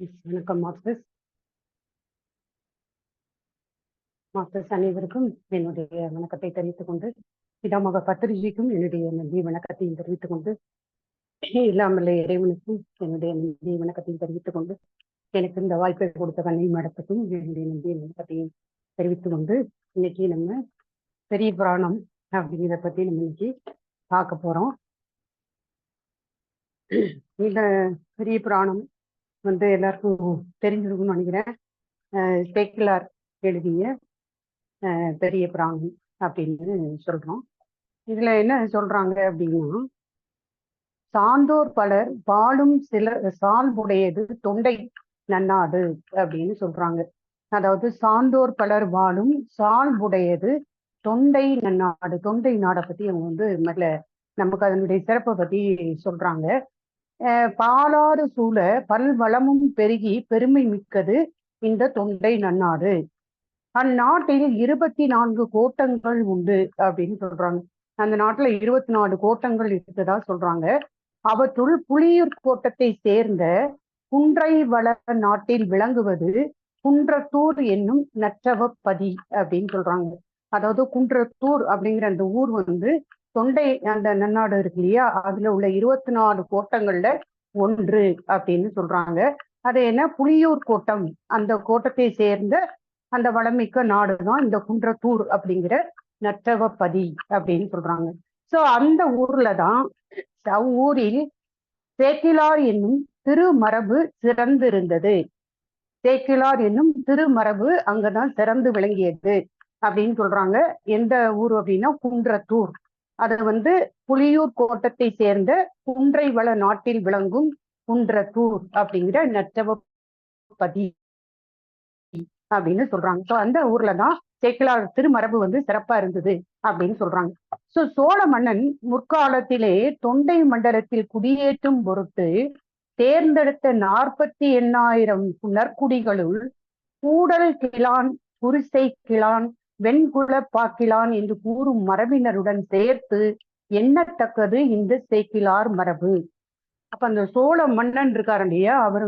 வணக்கம் masters. Masters அனைவருக்கும் என்னுடைய வணக்கத்தை தெரிவித்துக் கொண்டு, பிதாமக பத்திரிகைக்கும் என்னுடைய நன்றி வணக்கத்தையும் தெரிவித்துக் கொண்டு, இல்லாமல்ல இறைவனுக்கும் என்னுடைய நன்றி வணக்கத்தையும் தெரிவித்துக் கொண்டு, எனக்கு இந்த வாய்ப்பை கொடுத்த கண்ணை மடத்துக்கும் என்னுடைய நன்றி வணக்கத்தையும் தெரிவித்துக் கொண்டு, இன்னைக்கு நம்ம பெரிய புராணம் அப்படிங்கிறத பத்தி நம்ம இன்னைக்கு பார்க்க போறோம். இந்த பெரிய புராணம் எல்லாருக்கும் தெரிஞ்சிருக்கும்னு நினைக்கிறேன். சேக்கிழார் எழுதிய பெரிய புராணம் அப்படின்னு சொல்றோம். இதுல என்ன சொல்றாங்க அப்படின்னா, சான்றோர் பலர் வாழும் சால்புடையது தொண்டை நன்னாடு அப்படின்னு சொல்றாங்க. அதாவது சான்றோர் பலர் வாழும் சால்புடையது தொண்டை நன்னாடு. தொண்டை நாடை பத்தி அவங்க முதல்ல நமக்கு அதனுடைய சிறப்பை பத்தி சொல்றாங்க. பாலாறு சூழ பல்வளமும் பெருகி பெருமை மிக்கது இந்த தொண்டை நன்னாடு. அந்நாட்டில் 24 கோட்டங்கள் உண்டு அப்படின்னு சொல்றாங்க. அந்த நாட்டுல 24 கோட்டங்கள் இருக்குதா சொல்றாங்க. அவற்றுள் புலியூர் கோட்டத்தை சேர்ந்த குன்றை வள நாட்டில் விளங்குவது குன்றத்தூர் என்னும் நற்றவப்பதி அப்படின்னு சொல்றாங்க. அதாவது குன்றத்தூர் அப்படிங்கிற அந்த ஊர் தொண்டை அந்த நன்னாடு இருக்கு இல்லையா, அதுல உள்ள 24 கோட்டங்கள்ல ஒன்று அப்படின்னு சொல்றாங்க. அது என்ன, புலியூர் கோட்டம், அந்த கோட்டத்தை சேர்ந்த அந்த வளமிக்க நாடுதான் இந்த குன்றத்தூர் அப்படிங்கிற நற்றவப்பதி அப்படின்னு சொல்றாங்க. சோ அந்த ஊர்லதான் அவ்வூரில் சேக்கிழார் என்னும் திருமரபு சிறந்திருந்தது. சேக்கிழார் என்னும் திருமரபு அங்கதான் சிறந்து விளங்கியது அப்படின்னு சொல்றாங்க. எந்த ஊர் அப்படின்னா குன்றத்தூர். அது புலியூர் கோட்டத்தை சேர்ந்த குன்றை வள நாட்டில் விளங்கும் குன்றத்தூர் அப்படிங்கிற நற்றவப்பதி அப்படின்னு சொல்றாங்க. ஸோ அந்த ஊர்லதான் சேக்கிழார் திருமரபு சிறப்பா இருந்தது அப்படின்னு சொல்றாங்க. ஸோ சோழ மன்னன் முற்காலத்திலே தொண்டை மண்டலத்தில் குடியேற்றும் பொருட்டு தேர்ந்தெடுத்த 48,000 நற்குடிகளுள் கூடல் கிழான், குரிசை கிழான், வெண்குல பாக்கிலான் என்று கூறும் மரபினருடன் சேர்த்து எண்ணத்தக்கது இந்த சேக்கிழார் மரபு. அப்ப அந்த சோழ மன்னன் இருக்காரு இல்லையா, அவர்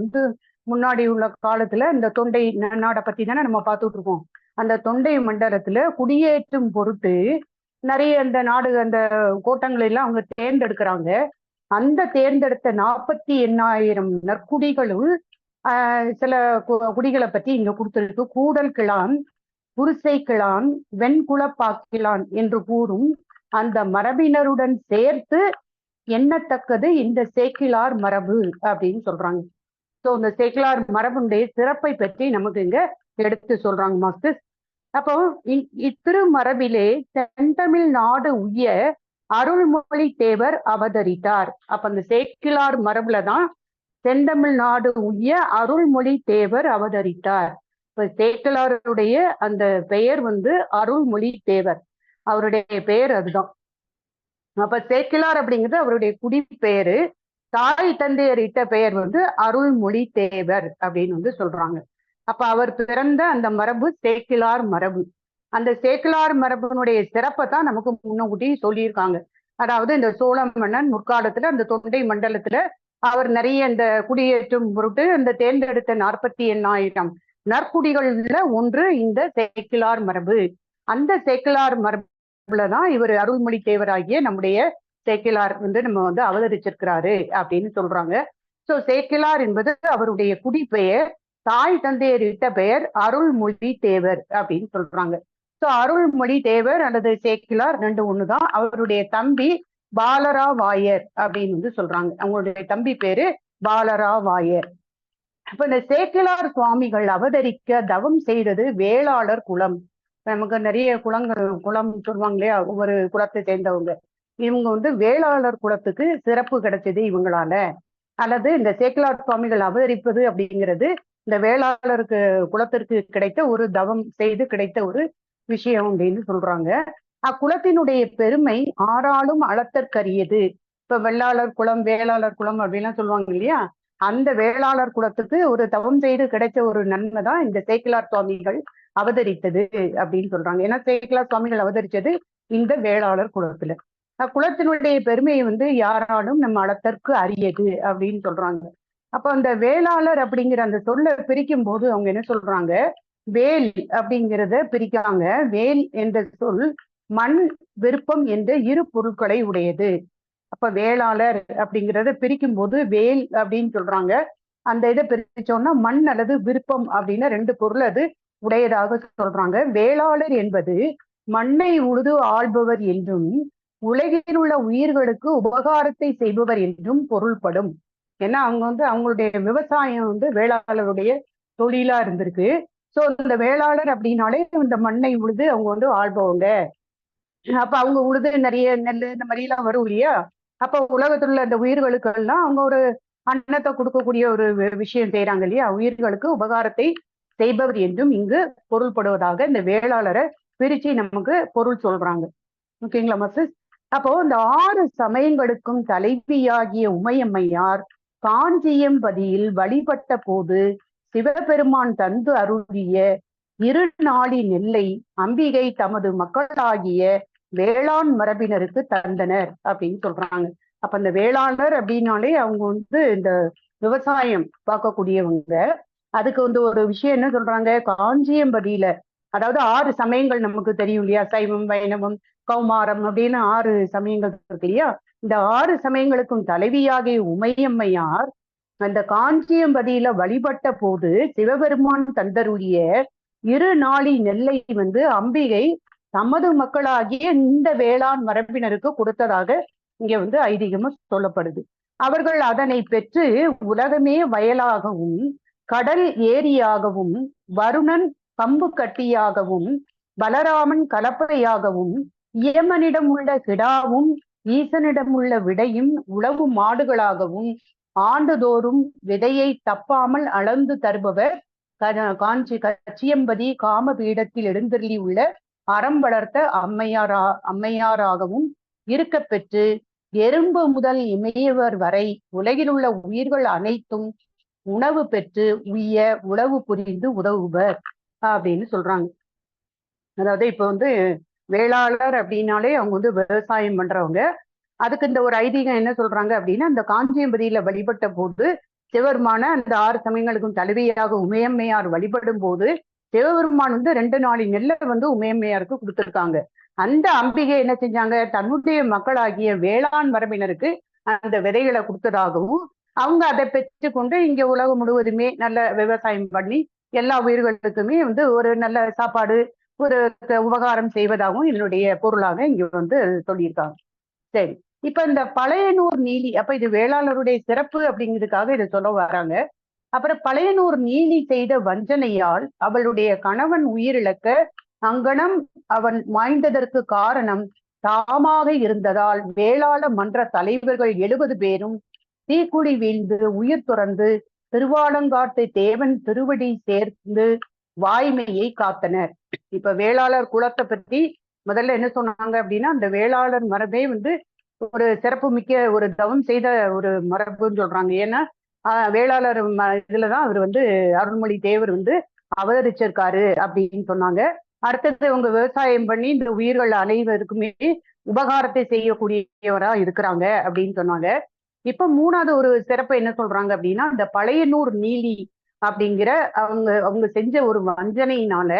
முன்னாடி உள்ள காலத்துல இந்த தொண்டை நாடை பத்தி தானே நம்ம பார்த்துட்டு இருக்கோம். அந்த தொண்டை மண்டலத்துல குடியேற்றும் பொருட்டு நிறைய அந்த கோட்டங்களை எல்லாம் அவங்க தேர்ந்தெடுக்கிறாங்க. அந்த தேர்ந்தெடுத்த 48,000 நற்குடிகளுள் சில குடிகளை பத்தி இங்க கொடுத்திருக்கு. கூடல் கிழான், குரிசை கிழான், வெண்குலப்பாக்கிலான் என்று கூறும் அந்த மரபினருடன் சேர்த்து எண்ணத்தக்கது இந்த சேக்கிழார் மரபு அப்படின்னு சொல்றாங்க. ஸோ இந்த சேக்கிழார் மரபுடைய சிறப்பை பற்றி நமக்கு இங்க எடுத்து சொல்றாங்க மாஸ்டர்ஸ். அப்போ இத்திருமரபிலே செந்தமிழ் நாடு உய்ய அருள்மொழி தேவர் அவதரித்தார். அப்ப அந்த சேக்கிழார் மரபுலதான் செந்தமிழ் நாடு உய்ய அருள்மொழி தேவர் அவதரித்தார். இப்ப சேக்கிழாருடைய அந்த பெயர் அருள்மொழி தேவர், அவருடைய பெயர் அதுதான். அப்ப சேக்கிழார் அப்படிங்கிறது அவருடைய குடி பெயரு. தாய் தந்தையர் இட்ட பெயர் அருள்மொழி தேவர் அப்படின்னு சொல்றாங்க. அப்ப அவர் பிறந்த அந்த மரபு சேக்கிழார் மரபு. அந்த சேக்கிழார் மரபுனுடைய சிறப்பை தான் நமக்கு முன்னக்கூட்டி சொல்லியிருக்காங்க. அதாவது இந்த சோழ மன்னன் முற்காலத்துல அந்த தொண்டை மண்டலத்துல அவர் நிறைய இந்த குடியேற்றும் பொருட்டு அந்த தேர்ந்தெடுத்த 48,000 நற்குடிகள்ல ஒன்று இந்த சேக்கிழார் மரபு. அந்த சேக்கிழார் மரபுலதான் இவர் அருள்மொழி தேவராகிய நம்முடைய சேக்கிழார் நம்ம அவதரிச்சிருக்கிறாரு அப்படின்னு சொல்றாங்க. சோ சேக்கிழார் என்பது அவருடைய குடிப்பெயர். தாய் தந்தையர் இட்ட பெயர் அருள்மொழி தேவர் அப்படின்னு சொல்றாங்க. சோ அருள்மொழி தேவர் அல்லது சேக்கிழார் ரெண்டு ஒண்ணுதான். அவருடைய தம்பி பாலராவாயர் அப்படின்னு சொல்றாங்க. அவங்களுடைய தம்பி பேரு பாலராவாயர். அப்ப இந்த சேக்கிழார் சுவாமிகள் அவதரிக்க தவம் செய்தது வேளாளர் குலம். நமக்கு நிறைய குலம் சொல்லுவாங்க இல்லையா, ஒவ்வொரு குலத்தை சேர்ந்தவங்க. இவங்க வேளாளர் குலத்துக்கு சிறப்பு கிடைச்சது இவங்களால. அல்லது இந்த சேக்கிழார் சுவாமிகள் அவதரிப்பது அப்படிங்கிறது இந்த வேளாளருக்கு குலத்திற்கு கிடைத்த ஒரு தவம் செய்து கிடைத்த ஒரு விஷயம் அப்படின்னு சொல்றாங்க. அக்குலத்தினுடைய பெருமை ஆறாலும் அளத்தற்கரியது. இப்ப வெள்ளாளர் குலம், வேளாளர் குலம் அப்படின்லாம் சொல்லுவாங்க இல்லையா, அந்த வேளாளர் குலத்துக்கு ஒரு தவம் செய்து கிடைச்ச ஒரு நன்மை தான் இந்த சேக்கிழார் சுவாமிகள் அவதரித்தது அப்படின்னு சொல்றாங்க. ஏன்னா சேக்கிழார் சுவாமிகள் அவதரிச்சது இந்த வேளாளர் குலத்துல. குலத்தினுடைய பெருமையை யாராலும் நம்ம அளத்தற்கு அரியது அப்படின்னு சொல்றாங்க. அப்ப அந்த வேளாளர் அப்படிங்கிற அந்த சொல்ல பிரிக்கும் போது அவங்க என்ன சொல்றாங்க, வேல் அப்படிங்கிறத பிரிக்காங்க. வேல் என்ற சொல் மண், விருப்பம் என்ற இரு பொருட்களை உடையது. அப்ப வேளாளர் அப்படிங்கிறத பிரிக்கும் போது வேல் அப்படின்னு சொல்றாங்க. அந்த இதை பிரிச்சோம்னா மண் அல்லது விருப்பம் அப்படின்னு ரெண்டு பொருள் அது உடையதாக சொல்றாங்க. வேளாளர் என்பது மண்ணை உழுது ஆள்பவர் என்றும் உலகில் உள்ள உயிர்களுக்கு உபகாரத்தை செய்பவர் என்றும் பொருள்படும். ஏன்னா அவங்க அவங்களுடைய விவசாயம் வேளாளருடைய தொழிலா இருந்திருக்கு. சோ இந்த வேளாளர் அப்படின்னாலே இந்த மண்ணை உழுது அவங்க ஆள்பவங்க. அப்ப அவங்க உழுது நிறைய நெல் இந்த மாதிரி எல்லாம் வரும் இல்லையா. அப்ப உலகத்துல உள்ள அந்த உயிர்களுக்கு எல்லாம் அவங்க ஒரு அன்னத்தை கொடுக்கக்கூடிய ஒரு விஷயம் செய்யறாங்க இல்லையா. உயிர்களுக்கு உபகாரத்தை செய்பவர் என்றும் இங்கு பொருள்படுவதாக இந்த வேளாளரை பிரிச்சு நமக்கு பொருள் சொல்றாங்க. ஓகேங்களா மசஸ்? அப்போ இந்த 6 சமயங்களுக்கும் தலைவியாகிய உமையம்மையார் காஞ்சியம்பதியில் வழிபட்ட போது சிவபெருமான் தந்து அருளிய இரு நாளி நெல்லை அம்பிகை தமது மக்களாகிய வேளாண் மரபினருக்கு தந்தனர் அப்படின்னு சொல்றாங்க. அப்ப இந்த வேளாளர் அப்படின்னாலே அவங்க இந்த விவசாயம் பார்க்கக்கூடியவங்க. அதுக்கு ஒரு விஷயம் என்ன சொல்றாங்க, காஞ்சியம்பதியில, அதாவது 6 சமயங்கள் நமக்கு தெரியும் இல்லையா, சைவம், வைணவம், கௌமாரம் அப்படின்னு 6 சமயங்கள் இருக்கு இல்லையா. இந்த 6 சமயங்களுக்கும் தலைவியாகிய உமையம்மையார் அந்த காஞ்சியம்பதியில வழிபட்ட போது சிவபெருமான் தந்தருடைய இரு நாளி நெல்லை அம்பிகை தமது மக்களாகிய இந்த வேளாண் மரபினருக்கு கொடுத்ததாக இங்க ஐதீகமா சொல்லப்படுது. அவர்கள் அதனை பெற்று உலகமே வயலாகவும் கடல் ஏரியாகவும் வருணன் கம்பு கட்டியாகவும் பலராமன் கலப்பையாகவும் இயமனிடம் உள்ள கிடாவும் ஈசனிடம் உள்ள விடையும் உழவு மாடுகளாகவும் ஆண்டுதோறும் விதையை தப்பாமல் அளந்து தருபவர் கச்சியம்பதி காம பீடத்தில் எழுந்தருளி உள்ள அறம் வளர்த்த அம்மையாராகவும் இருக்க பெற்று எறும்பு முதல் இமையவர் வரை உலகில் உள்ள உயிர்கள் அனைத்தும் உணவு பெற்று உய்ய உழவு புரிந்து உதவுவர் அப்படின்னு சொல்றாங்க. அதாவது இப்ப வேளாளர் அப்படின்னாலே அவங்க விவசாயம் பண்றவங்க. அதுக்கு இந்த ஒரு ஐதீகம் என்ன சொல்றாங்க அப்படின்னா, அந்த காஞ்சியம்பதியில வழிபட்ட போது சிவபெருமான அந்த 6 சமயங்களுக்கும் தலைவியாக உமையம்மையார் வழிபடும் போது சிவபெருமான் 2 நாளி நெல்லை உமையம்மையாருக்கு கொடுத்திருக்காங்க. அந்த அம்பிகை என்ன செஞ்சாங்க, தன்னுடைய மக்களாகிய வேளாண் மரபினருக்கு அந்த விதைகளை கொடுத்ததாகவும் அவங்க அதை பெற்று கொண்டு இங்க உலகம் முழுவதுமே நல்ல விவசாயம் பண்ணி எல்லா உயிர்களுக்குமே ஒரு நல்ல சாப்பாடு, ஒரு உபகாரம் செய்வதாகவும் என்னுடைய பொருளாக இங்க சொல்லியிருக்காங்க. சரி, இப்ப இந்த பழையனூர் நீலி, அப்ப இது வேளாளருடைய சிறப்பு அப்படிங்கிறதுக்காக இதை சொல்ல வராங்க. அப்புறம் பழையனூர் நீலி செய்த வஞ்சனையால் அவளுடைய கணவன் உயிரிழக்க அங்கனம் அவன் மாய்ந்ததற்கு காரணம் தாமாக இருந்ததால் வேளாள மன்ற தலைவர்கள் 70 பேரும் தீக்குழி வீழ்ந்து உயிர் துறந்து திருவாலங்காட்டு தேவன் திருவடி சேர்ந்து வாய்மையை காத்தனர். இப்ப வேளாளர் குலத்தை பத்தி முதல்ல என்ன சொன்னாங்க அப்படின்னா, அந்த வேளாளர் மரபே ஒரு சிறப்பு மிக்க ஒரு தவம் செய்த ஒரு மரபுன்னு சொல்றாங்க. ஏன்னா வேளாளர் இதுலதான் அவர் அருள்மொழி தேவர் அவதரிச்சிருக்காரு அப்படின்னு சொன்னாங்க. அடுத்தது அவங்க விவசாயம் பண்ணி இந்த உயிர்கள் அனைவருக்குமே உபகாரத்தை செய்யக்கூடியவரா இருக்கிறாங்க அப்படின்னு சொன்னாங்க. இப்ப 3வது ஒரு சிறப்பு என்ன சொல்றாங்க அப்படின்னா, இந்த பழையனூர் நீலி அப்படிங்கிற அவங்க செஞ்ச ஒரு வஞ்சனையினால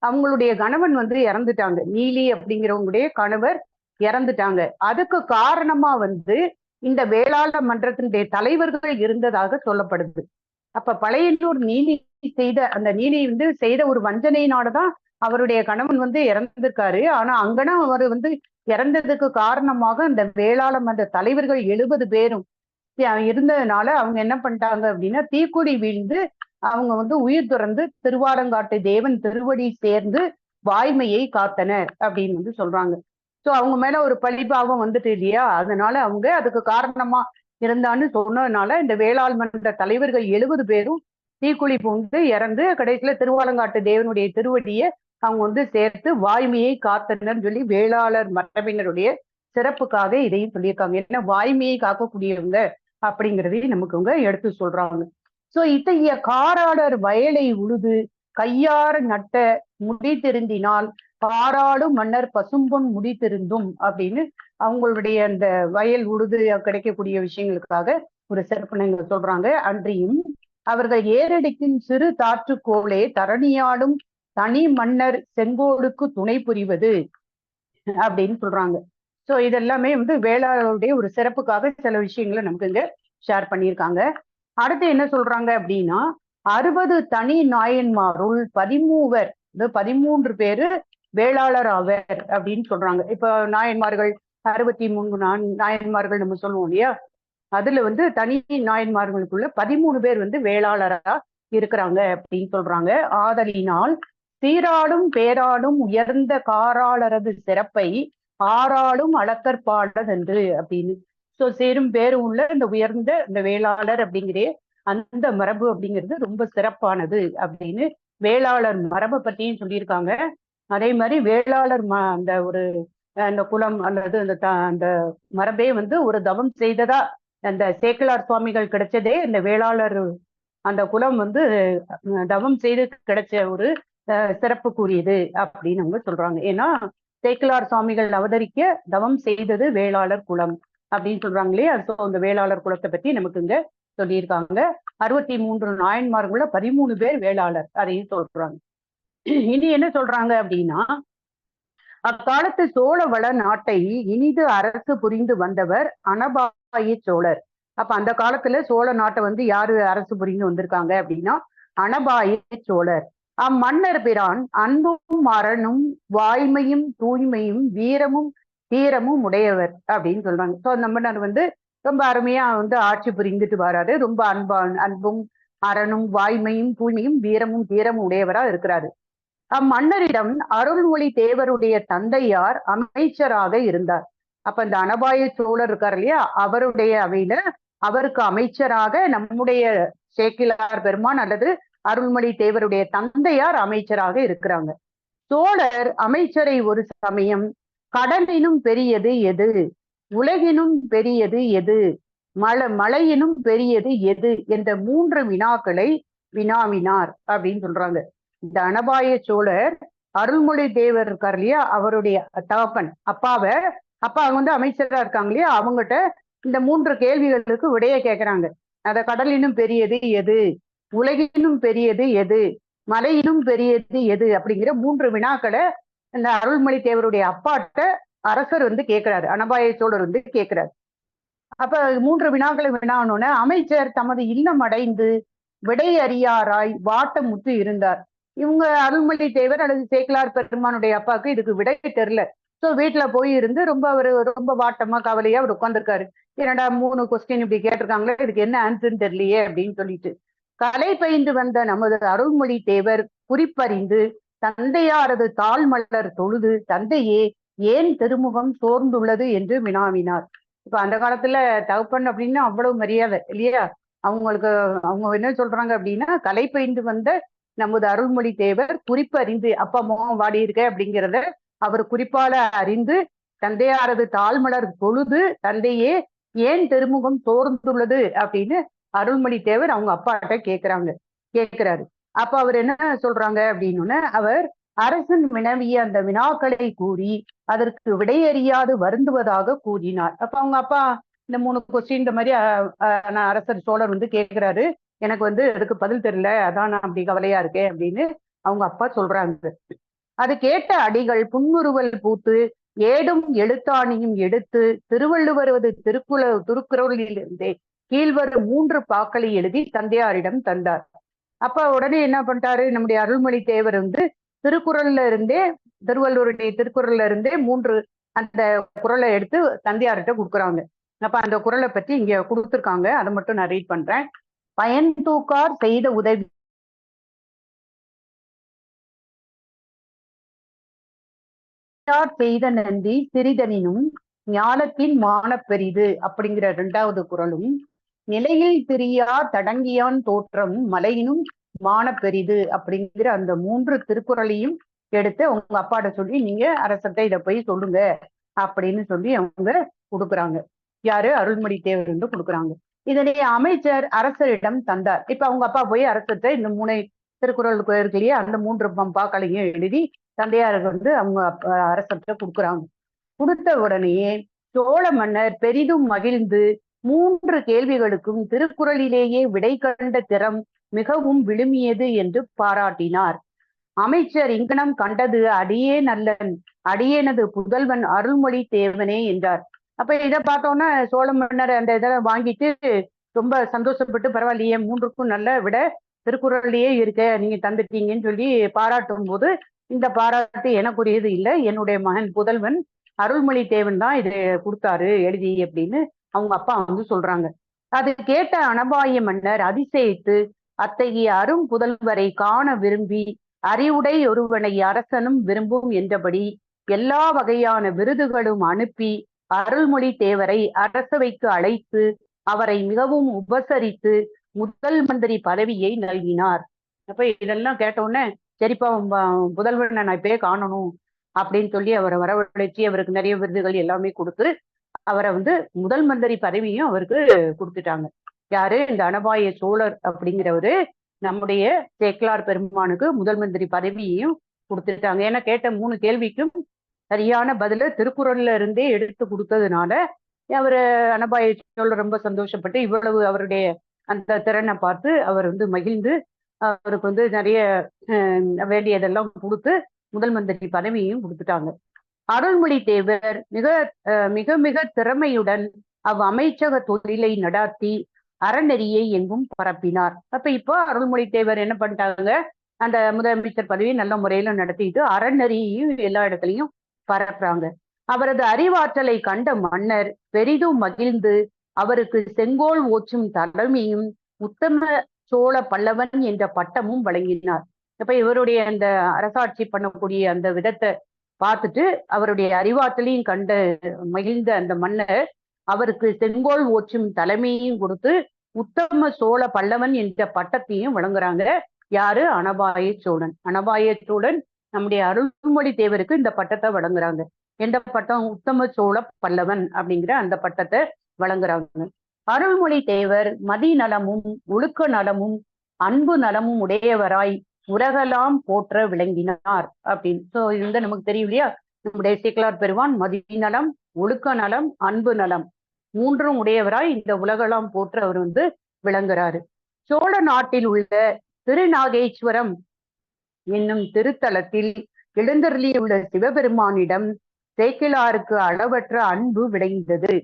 அவங்களுடைய கணவன் இறந்துட்டாங்க. நீலி அப்படிங்கிறவங்களுடைய கணவர் இறந்துட்டாங்க. அதுக்கு காரணமா இந்த வேளாள மன்றத்தினுடைய தலைவர்கள் இருந்ததாக சொல்லப்படுது. அப்ப பழையனூர் நீலி செய்த அந்த நீலி செய்த ஒரு வஞ்சனையினாலதான் அவருடைய கணவன் இறந்திருக்காரு. ஆனா அங்கனா அவர் இறந்ததுக்கு காரணமாக அந்த வேளாள மன்ற தலைவர்கள் 70 பேரும் இருந்ததுனால அவங்க என்ன பண்ணிட்டாங்க அப்படின்னா, தீக்குடி வீழ்ந்து அவங்க உயிர் துறந்து திருவாலங்காட்டு தேவன் திருவடி சேர்ந்து வாய்மையை காத்தனர் அப்படின்னு சொல்றாங்க. சோ அவங்க மேல ஒரு பழிபாவம் இல்லையா, அதனால அவங்க அதுக்கு காரணமா இருந்தான்னு சொன்னதுனால இந்த வேளாள் மன்ற தலைவர்கள் 70 பேரும் தீக்குழி பூண்டு இறந்து கடைசியில திருவாலங்காட்டு தேவனுடைய திருவடியை அவங்க சேர்த்து வாய்மையை காத்தனர் சொல்லி வேளாளர் மரபினருடைய சிறப்புக்காக இதையும் சொல்லியிருக்காங்க. என்ன வாய்மையை காக்கக்கூடியவங்க அப்படிங்கிறதையும் நமக்கு எடுத்து சொல்றாங்க. சோ இத்தகைய காராளர் வயலை உழுது கையார நட்ட முடி திருந்தினால் பாராளும் மன்னர் பசும்பொன் முடி திருந்தும் அப்படின்னு அவங்களுடைய அந்த வயல் உழுது கிடைக்கக்கூடிய விஷயங்களுக்காக ஒரு சிறப்புன்னு சொல்றாங்க. அன்றியும் அவர்கள் ஏரடிக்கும் சிறு தாற்றுக்கோளே தரணியாடும் தனி மன்னர் செங்கோலுக்கு துணை புரிவது அப்படின்னு சொல்றாங்க. சோ இதெல்லாமே வந்து வேளாளருடைய ஒரு சிறப்புக்காக சில விஷயங்களை நமக்கு இங்க ஷேர் பண்ணியிருக்காங்க. அடுத்து என்ன சொல்றாங்க அப்படின்னா, 60 தனி நாயன்மாருள் 13 பேரு வேளாளர் ஆவர் அப்படின்னு சொல்றாங்க. இப்ப நாயன்மார்கள் 63 நாயன்மார்கள் நம்ம சொல்லுவோம் இல்லையா, அதுல வந்து தனி நாயன்மார்களுக்குள்ள 13 பேர் வந்து வேளாளரா இருக்கிறாங்க அப்படின்னு சொல்றாங்க. ஆதலினால் சீராடும் பேராடும் உயர்ந்த காராளரது சிறப்பை ஆறாடும் அளக்கற்பாடதென்று அப்படின்னு. சோ சேரும் பேரும் உள்ள இந்த உயர்ந்த இந்த வேளாளர் அப்படிங்கிற அந்த மரபு அப்படிங்கிறது ரொம்ப சிறப்பானது அப்படின்னு வேளாளர் மரபை பத்தியும் சொல்லியிருக்காங்க. அதே மாதிரி வேளாளர் அந்த ஒரு அந்த குலம் அல்லது அந்த மரபே வந்து ஒரு தவம் செய்ததா அந்த சேக்கிழார் சுவாமிகள் கிடைச்சதே இந்த வேளாளர் அந்த குலம் வந்து தவம் செய்து கிடைச்ச ஒரு சிறப்புக்குரியது அப்படின்னு அவங்க சொல்றாங்க. ஏன்னா சேக்கிழார் சுவாமிகள் அவதரிக்க தவம் செய்தது வேளாளர் குலம் அப்படின்னு சொல்றாங்க இல்லையா. ஸோ அந்த வேளாளர் குலத்தை பத்தி நமக்கு இங்க சொல்லியிருக்காங்க. 63 நாயன்மார்கள 13 பேர் வேளாளர், அதையும் சொல்றாங்க. இனி என்ன சொல்றாங்க அப்படின்னா, அக்காலத்து சோழ வள நாட்டை இனிது அரசு புரிந்து வந்தவர் அனபாய சோழர். அப்ப அந்த காலத்துல சோழ நாட்டை வந்து யாரு அரசு புரிந்து வந்திருக்காங்க அப்படின்னா அனபாய சோழர். அம்மன்னர் பிரான் அன்பும் அறனும் வாய்மையும் தூய்மையும் வீரமும் தீரமும் உடையவர் அப்படின்னு சொல்றாங்க. ஸோ அந்த மன்னர் வந்து ரொம்ப அருமையா வந்து ஆட்சி புரிந்துட்டு வராரு. ரொம்ப அன்பும் அறனும் வாய்மையும் தூய்மையும் வீரமும் தீரமும் உடையவரா இருக்கிறாரு. அம்மன்னரிடம் அருள்மொழி தேவருடைய தந்தையார் அமைச்சராக இருந்தார். அப்ப இந்த அனபாய சோழர் இருக்கார் இல்லையா, அவருடைய அவையில அவருக்கு அமைச்சராக நம்முடைய சேக்கிழார் பெருமான் அல்லது அருள்மொழி தேவருடைய தந்தையார் அமைச்சராக இருக்கிறாங்க. சோழர் அமைச்சரை ஒரு சமயம் கடலினும் பெரியது எது, உலகினும் பெரியது எது, மலையினும் பெரியது எது என்ற 3 வினாக்களை வினாவினார் அப்படின்னு சொல்றாங்க. இந்த அனபாய சோழர் அருள்மொழி தேவர் இருக்கார் இல்லையா, அவருடைய தகப்பன் அப்பா வந்து அமைச்சரா இருக்காங்க இல்லையா, அவங்ககிட்ட இந்த 3 கேள்விகளுக்கு விடைய கேட்கிறாங்க. அத கடலினும் பெரியது எது, உலகினும் பெரியது எது, மலையினும் பெரியது எது அப்படிங்கிற 3 வினாக்களை இந்த அருள்மொழி தேவருடைய அப்பாட்ட அரசர் வந்து கேட்கிறாரு, அனபாய சோழர் வந்து கேட்கிறாரு. அப்ப 3 வினாக்களை வினானோன்னு அமைச்சர் தமது இல்லம் அடைந்து விடை அறியாராய் வாட்டமுற்று இருந்தார். இவங்க அருள்மொழி தேவர் அல்லது சேக்கிழார் பெருமானுடைய அப்பாவுக்கு இதுக்கு விடை தெரியல. சோ வீட்டுல போய் இருந்து ரொம்ப வாட்டமா கவலையா அவர் உட்கார்ந்துருக்காரு. என்னடா 3 கொஸ்டின் இப்படி கேட்டிருக்காங்களே, இதுக்கு என்ன ஆன்சர்ன்னு தெரியலையே அப்படின்னு சொல்லிட்டு கலை பயின்று வந்த நமது அருள்மொழி தேவர் குறிப்பறிந்து தந்தையாரது தாழ்மலர் தொழுது தந்தையே ஏன் திருமுகம் சோர்ந்துள்ளது என்று வினாவினார். இப்ப அந்த காலத்துல தகப்பன் அப்படின்னா அவ்வளவு மரியாதை இல்லையா. அவங்க என்ன சொல்றாங்க அப்படின்னா, கலை பயின்று வந்த நமது அருள்மொழி தேவர் குறிப்பறிந்து அப்பா மோகம் வாடி இருக்க அப்படிங்கிறத அவர் குறிப்பால அறிந்து தந்தையாரது தாழ்மலர் தொழுது தந்தையே ஏன் திருமுகம் சோர்ந்துள்ளது அப்படின்னு அருள்மொழி தேவர் அவங்க அப்பாட்ட கேட்கிறாரு. அப்ப அவர் என்ன சொல்றாங்க அப்படின்னு, அவர் அரசன் வினவிய அந்த வினாக்களை கூறி அதற்கு விடையறியாது வருந்துவதாக கூறினார். அப்ப அவங்க அப்பா இந்த 3 கொஸ்டின் இந்த மாதிரி அரசர் சோழர் வந்து கேட்கிறாரு, எனக்கு வந்து அதுக்கு பதில் தெரியல, அதான் நான் அப்படி கவலையா இருக்கேன் அப்படின்னு அவங்க அப்பா சொல்றாங்க. அது கேட்ட அடிகள் புன்முறுவல் பூத்து ஏடும் எழுத்தாணியும் எடுத்து திருவள்ளுவரது திருக்குறளிலிருந்தே கீழ்வரும் 3 பாக்களை எழுதி தந்தையாரிடம் தந்தார். அப்ப உடனே என்ன பண்ணிட்டாரு, நம்முடைய அருள்மொழி தேவர் வந்து திருவள்ளுவருடைய திருக்குறள்ல இருந்தே 3 அந்த குறளை எடுத்து தந்தையார்கிட்ட கொடுக்குறாங்க. அப்ப அந்த குறளை பத்தி இங்க கொடுத்துருக்காங்க, அதை மட்டும் நான் ரீட் பண்றேன். பயன் தூக்கார் செய்த உதவி செய்த நன்றி சிறிதனினும் ஞானத்தின் மானப்பெரிது அப்படிங்கிற 2வது குறளும், நிலையில் திரியா தடங்கியான் தோற்றம் மலையினும் மானப்பெரிது அப்படிங்கிற அந்த 3 திருக்குறளையும் எடுத்து அவங்க அப்பாட்ட சொல்லி நீங்க அரசத்தை இதை போய் சொல்லுங்க அப்படின்னு சொல்லி அவங்க கொடுக்குறாங்க. யாரு, அருள்மொழி தேவர் வந்து கொடுக்குறாங்க. இதனை அமைச்சர் அரசரிடம் தந்தார். இப்ப அவங்க அப்பா போய் அரசத்தை இந்த 3 திருக்குறளுக்கு இருக்கு இல்லையா, அந்த 3 பாக்களையும் எழுதி தந்தையார் வந்து அவங்க அரசத்தை கொடுக்குறாங்க. கொடுத்த உடனேயே சோழ மன்னர் பெரிதும் மகிழ்ந்து 3 கேள்விகளுக்கும் திருக்குறளிலேயே விடை கண்ட திறம் மிகவும் விழுமியது என்று பாராட்டினார். அமைச்சர் இங்ஙனம் கண்டது அடியே நல்லன், அடியேனது புதல்வன் அருள்மொழி தேவனே என்றார். அப்ப இதை பார்த்தோன்னா சோழ மன்னர் அந்த இதை வாங்கிட்டு ரொம்ப சந்தோஷப்பட்டு, பரவாயில்லையே 3க்கும் நல்ல விட திருக்குறள்லயே இருக்க, நீங்க தந்துட்டீங்கன்னு சொல்லி பாராட்டும் போது, இந்த பாராட்டு எனக்குரியது இல்லை, என்னுடைய மகன் புதல்வன் அருள்மொழி தேவன் தான் இது கொடுத்தாரு எழுதி அப்படின்னு அவங்க அப்பா வந்து சொல்றாங்க. அது கேட்ட அனபாய மன்னர் அதிசயித்து அத்தகைய அரும் புதல்வரை காண விரும்பி அறிவுடை ஒருவனை அரசனும் விரும்பும் என்றபடி எல்லா வகையான விருதுகளும் அனுப்பி அருள்மொழி தேவரை அரசவைக்கு அழைத்து அவரை மிகவும் உபசரித்து முதல் மந்திரி பதவியை நல்கினார். அப்ப இதெல்லாம் கேட்டோன்னே சரிப்பா புதல்வனை நான் இப்பயே காணணும் அப்படின்னு சொல்லி அவரை வரவழைச்சி அவருக்கு நிறைய விருதுகள் எல்லாமே கொடுத்து அவரை வந்து முதல் மந்திரி பதவியும் அவருக்கு கொடுத்துட்டாங்க. யாரு? இந்த அனபாய சோழர் அப்படிங்கிறவரு நம்முடைய சேக்கிழார் பெருமானுக்கு முதல் மந்திரி பதவியையும் கொடுத்துட்டாங்க. ஏன்னா கேட்ட 3 கேள்விக்கும் சரியான பதில திருக்குறள்ல இருந்தே எடுத்து கொடுத்ததுனால அவரு அனபாய சோழர் ரொம்ப சந்தோஷப்பட்டு இவ்வளவு அவருடைய அந்த திறனை பார்த்து அவர் வந்து மகிழ்ந்து அவருக்கு வந்து நிறைய வேண்டியதெல்லாம் கொடுத்து முதல் மந்திரி பதவியையும் கொடுத்துட்டாங்க. அருள்மொழி தேவர் மிக மிக திறமையுடன் அமைச்சக தொழிலை நடாத்தி அறநெறியை எங்கும் பரப்பினார். அப்ப இப்போ அருள்மொழி தேவர் என்ன பண்ணிட்டாங்க, அந்த முதலமைச்சர் பதவியை நல்ல முறையில நடத்திட்டு அறநெறியையும் எல்லா இடத்துலையும் பரப்புறாங்க. அவரது அறிவாற்றலை கண்ட மன்னர் பெரிதும் மகிழ்ந்து அவருக்கு செங்கோல் ஓச்சும் தலைமையும் உத்தம சோழ பல்லவன் என்ற பட்டமும் வழங்கினார். அப்ப இவருடைய அந்த அரசாட்சி பண்ணக்கூடிய அந்த விதத்தை பார்த்துட்டு அவருடைய அறிவாற்றலையும் கண்ட மகிழ்ந்த அந்த மன்னர் அவருக்கு செங்கோல் ஓச்சும் தலைமையையும் கொடுத்து உத்தம சோழ பல்லவன் என்ற பட்டத்தையும் வழங்குறாங்க. யாரு? அனபாய சோழன். அனபாய சோழன் நம்முடைய அருள்மொழி தேவருக்கு இந்த பட்டத்தை வழங்குறாங்க. எந்த பட்டம்? உத்தம சோழ பல்லவன் அப்படிங்கிற அந்த பட்டத்தை வழங்குறாங்க. அருள்மொழி தேவர் மதி நலமும் ஒழுக்க நலமும் அன்பு நலமும் உடையவராய் உலகெல்லாம் போற்ற விளங்கினார் அப்படின்னு. சோ இது வந்து நமக்கு தெரியும் இல்லையா, நம்முடைய சேக்கிழார் பெருமான் மதி நலம், ஒழுக்க நலம், அன்பு நலம் 3ம் உடையவராய் இந்த உலகெல்லாம் போற்ற அவர் வந்து விளங்குறாரு. சோழ நாட்டில் உள்ள திருநாகேஸ்வரம் என்னும் திருத்தலத்தில் எழுந்தருளியுள்ள சிவபெருமானிடம் சேக்கிழாருக்கு அளவற்ற அன்பு விளைந்தது.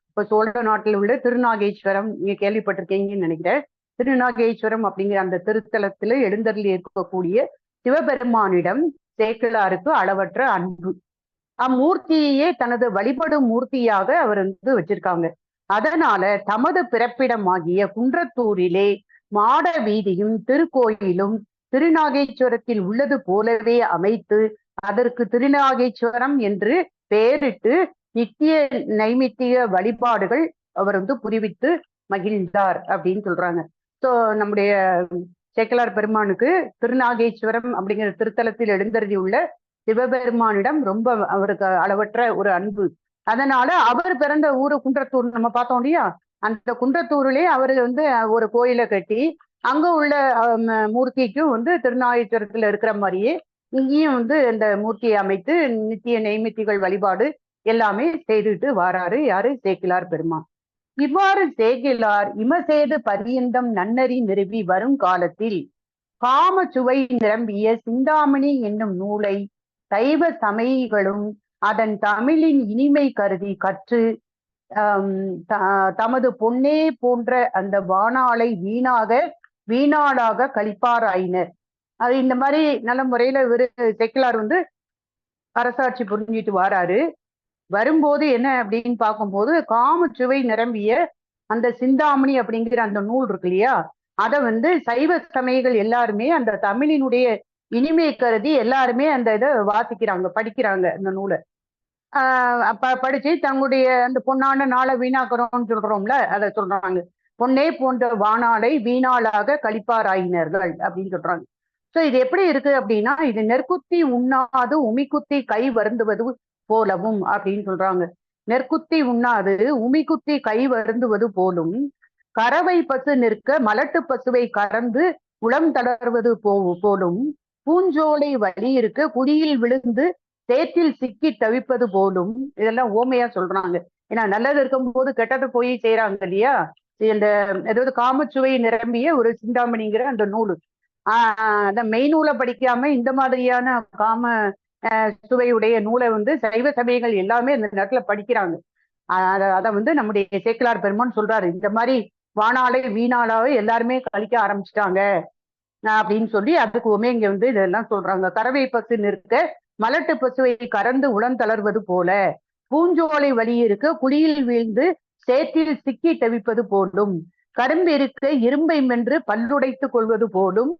இப்ப சோழ நாட்டில் உள்ள திருநாகேஸ்வரம் நீங்க கேள்விப்பட்டிருக்கீங்கன்னு நினைக்கிறேன். திருநாகேஸ்வரம் அப்படிங்கிற அந்த திருத்தலத்துல எழுந்தருளி இருக்கக்கூடிய சிவபெருமானிடம் சேக்கிழாருக்கு அளவற்ற அன்பு. அம்மூர்த்தியையே தனது வழிபடும் மூர்த்தியாக அவர் வந்து வச்சிருக்காங்க. அதனால தமது பிறப்பிடமாகிய குன்றத்தூரிலே மாட வீதியும் திருக்கோயிலும் திருநாகேஸ்வரத்தில் உள்ளது போலவே அமைத்து அதற்கு திருநாகேஸ்வரம் என்று பெயரிட்டு நித்திய நைமித்திய வழிபாடுகள் அவர் வந்து புரிவித்து மகிழ்ந்தார் அப்படின்னு சொல்றாங்க. ஸோ நம்முடைய சேக்கிழார் பெருமானுக்கு திருநாகேஸ்வரம் அப்படிங்கிற திருத்தலத்தில் எழுந்தருளி உள்ள சிவபெருமானிடம் ரொம்ப அவருக்கு அளவற்ற ஒரு அன்பு. அதனால அவர் பிறந்த ஊரு குன்றத்தூர் நம்ம பார்த்தோம் இல்லையா, அந்த குன்றத்தூரிலே அவர் வந்து ஒரு கோயிலை கட்டி அங்க உள்ள மூர்த்திக்கும் வந்து திருநாகேஸ்வரத்துல இருக்கிற மாதிரியே இங்கேயும் வந்து இந்த மூர்த்தியை அமைத்து நித்திய நெய்மித்திகள் வழிபாடு எல்லாமே செய்துட்டு வாராரு. யாரு? சேக்கிழார் பெருமான். இவ்வாறு சேக்கிழார் இமசேது பரியந்தம் நன்னறி நிறுவி வரும் காலத்தில் காம சுவை நிரம்பிய சிந்தாமணி என்னும் நூலை சைவ சமயிகளும் அதன் தமிழின் இனிமை கருதி கற்று தமது பொன்னே போன்ற அந்த வானாளை வீணாளாக கழிப்பாராயினர். அது இந்த மாதிரி நல்ல முறையில இவரு சேக்கிழார் வந்து அரசாட்சி புரிஞ்சிட்டு வாராரு. வரும்போது என்ன அப்படின்னு பார்க்கும்போது காம சுவை நிரம்பிய அந்த சிந்தாமணி அப்படிங்கிற அந்த நூல் இருக்கு இல்லையா, அதை வந்து சைவ சமயிகள் எல்லாருமே அந்த தமிழினுடைய இனிமை கருதி எல்லாருமே அந்த இதை வாசிக்கிறாங்க, படிக்கிறாங்க. அந்த நூலை படிச்சு தங்களுடைய அந்த பொன்னான நாளை வீணாக்குறோம்னு சொல்றோம்ல, அதை சொல்றாங்க. பொன்னே போன்ற வானாளை வீணாளாக கழிப்பாராயினர்கள் அப்படின்னு சொல்றாங்க. சோ இது எப்படி இருக்கு அப்படின்னா, இது நெற்குத்தி உண்ணாது உமிக்குத்தி கை வருந்துவது போலவும் அப்படின்னு சொல்றாங்க. நெற்குத்தி உண்ணாது உமிக்குத்தி கை வருந்துவது போலும், கறவை பசு நிற்க மலட்டு பசுவை கறந்து உளம் தளர்வது போலும், பூஞ்சோலை வழி இருக்க குடியில் விழுந்து சேற்றில் சிக்கி தவிப்பது போலும். இதெல்லாம் ஓமையா சொல்றாங்க. ஏன்னா நல்லது இருக்கும்போது கெட்டதை போய் செய்யறாங்க இல்லையா. இந்த ஏதாவது காமச்சுவை நிரம்பிய ஒரு சிந்தாமணிங்கிற அந்த நூல், அந்த மெய் நூலை படிக்காம இந்த மாதிரியான காம சுவையுடைய நூலை வந்து சைவ சமயங்கள் எல்லாமே இந்த நேரத்துல படிக்கிறாங்க. அதை வந்து நம்முடைய சேக்கிலார் பெருமான் சொல்றாரு, இந்த மாதிரி வானாலே வீணாலாவே எல்லாருமே கழிக்க ஆரம்பிச்சிட்டாங்க அப்படின்னு சொல்லி அதுக்குமே இங்க வந்து இதெல்லாம் சொல்றாங்க. கறவை பசு நிற்க மலட்டு பசுவை கறந்து உளம் தளர்வது போல, பூஞ்சோலை வழி இருக்க குழியில் வீழ்ந்து சேற்றில் சிக்கி தவிப்பது போலும், கரும்பு இருக்க இரும்பை மென்று பல்லுடைத்துக் கொள்வது போலும்,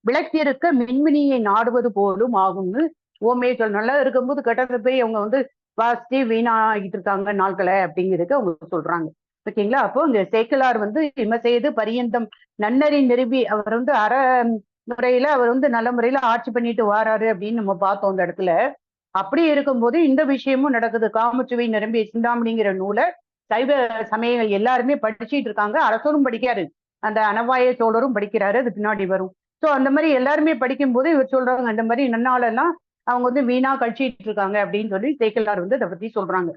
விளக்கிருக்க மின்மினியை நாடுவது போலும் ஆகும்னு ஓமே சொல். நல்லா இருக்கும்போது கெட்டதை போய் அவங்க வந்து வாசிச்சு வீணாகிட்டு இருக்காங்க நாட்களை அப்படிங்கிறதுக்கு அவங்க சொல்றாங்க. ஓகேங்களா. அப்போ இந்த சேக்கிலார் வந்து இமசெய்து பரியந்தம் நன்னறி நிரூபி, அவர் வந்து அற முறையில அவர் வந்து நல்ல முறையில ஆட்சி பண்ணிட்டு வாராரு அப்படின்னு நம்ம பார்த்தோம் அந்த இடத்துல. அப்படி இருக்கும்போது இந்த விஷயமும் நடக்குது. காமச்சுவை நிரம்பிய சிந்தாமணிங்கிற நூலை சைவ சமயங்கள் எல்லாருமே படிச்சுட்டு இருக்காங்க. அரசரும் படிக்காரு, அந்த அனவாய சோழரும் படிக்கிறாரு, அது பின்னாடி வரும். சோ அந்த மாதிரி எல்லாருமே படிக்கும் போது இவர் சொல்றாங்க, அந்த மாதிரி நன்னாலெல்லாம் அவங்க வந்து வீணா கழிச்சிட்டு இருக்காங்க அப்படின்னு சொல்லி சேக்கிலார் வந்து அதை பத்தி சொல்றாங்க.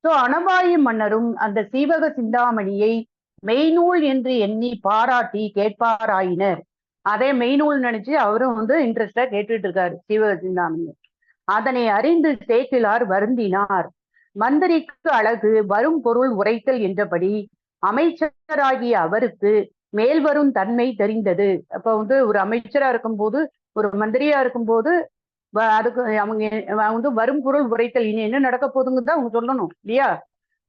சோ அனவாயு மன்னரும் அந்த சீவக சிந்தாமணியை மெய்நூல் என்று எண்ணி பாராட்டி கேட்பாராயினர். அதே மெய்நூல் நினைச்சு அவரும் வந்து இன்ட்ரெஸ்டா கேட்டுட்டு இருக்காரு சீவக சிந்தாமணியை. அதனை அறிந்து சேக்கிலார் வருந்தினார். மந்திரிக்கு அழகு வரும் பொருள் உரைத்தல் என்றபடி அமைச்சராகிய அவருக்கு மேல் வரும் தன்மை தெரிந்தது. அப்ப வந்து ஒரு அமைச்சரா இருக்கும்போது, ஒரு மந்திரியா இருக்கும்போது அதுக்கு அவங்க வந்து வரும் பொருள் உரைத்தல், இனி என்ன நடக்க போகுதுன்னு அவங்க சொல்லணும் இல்லையா.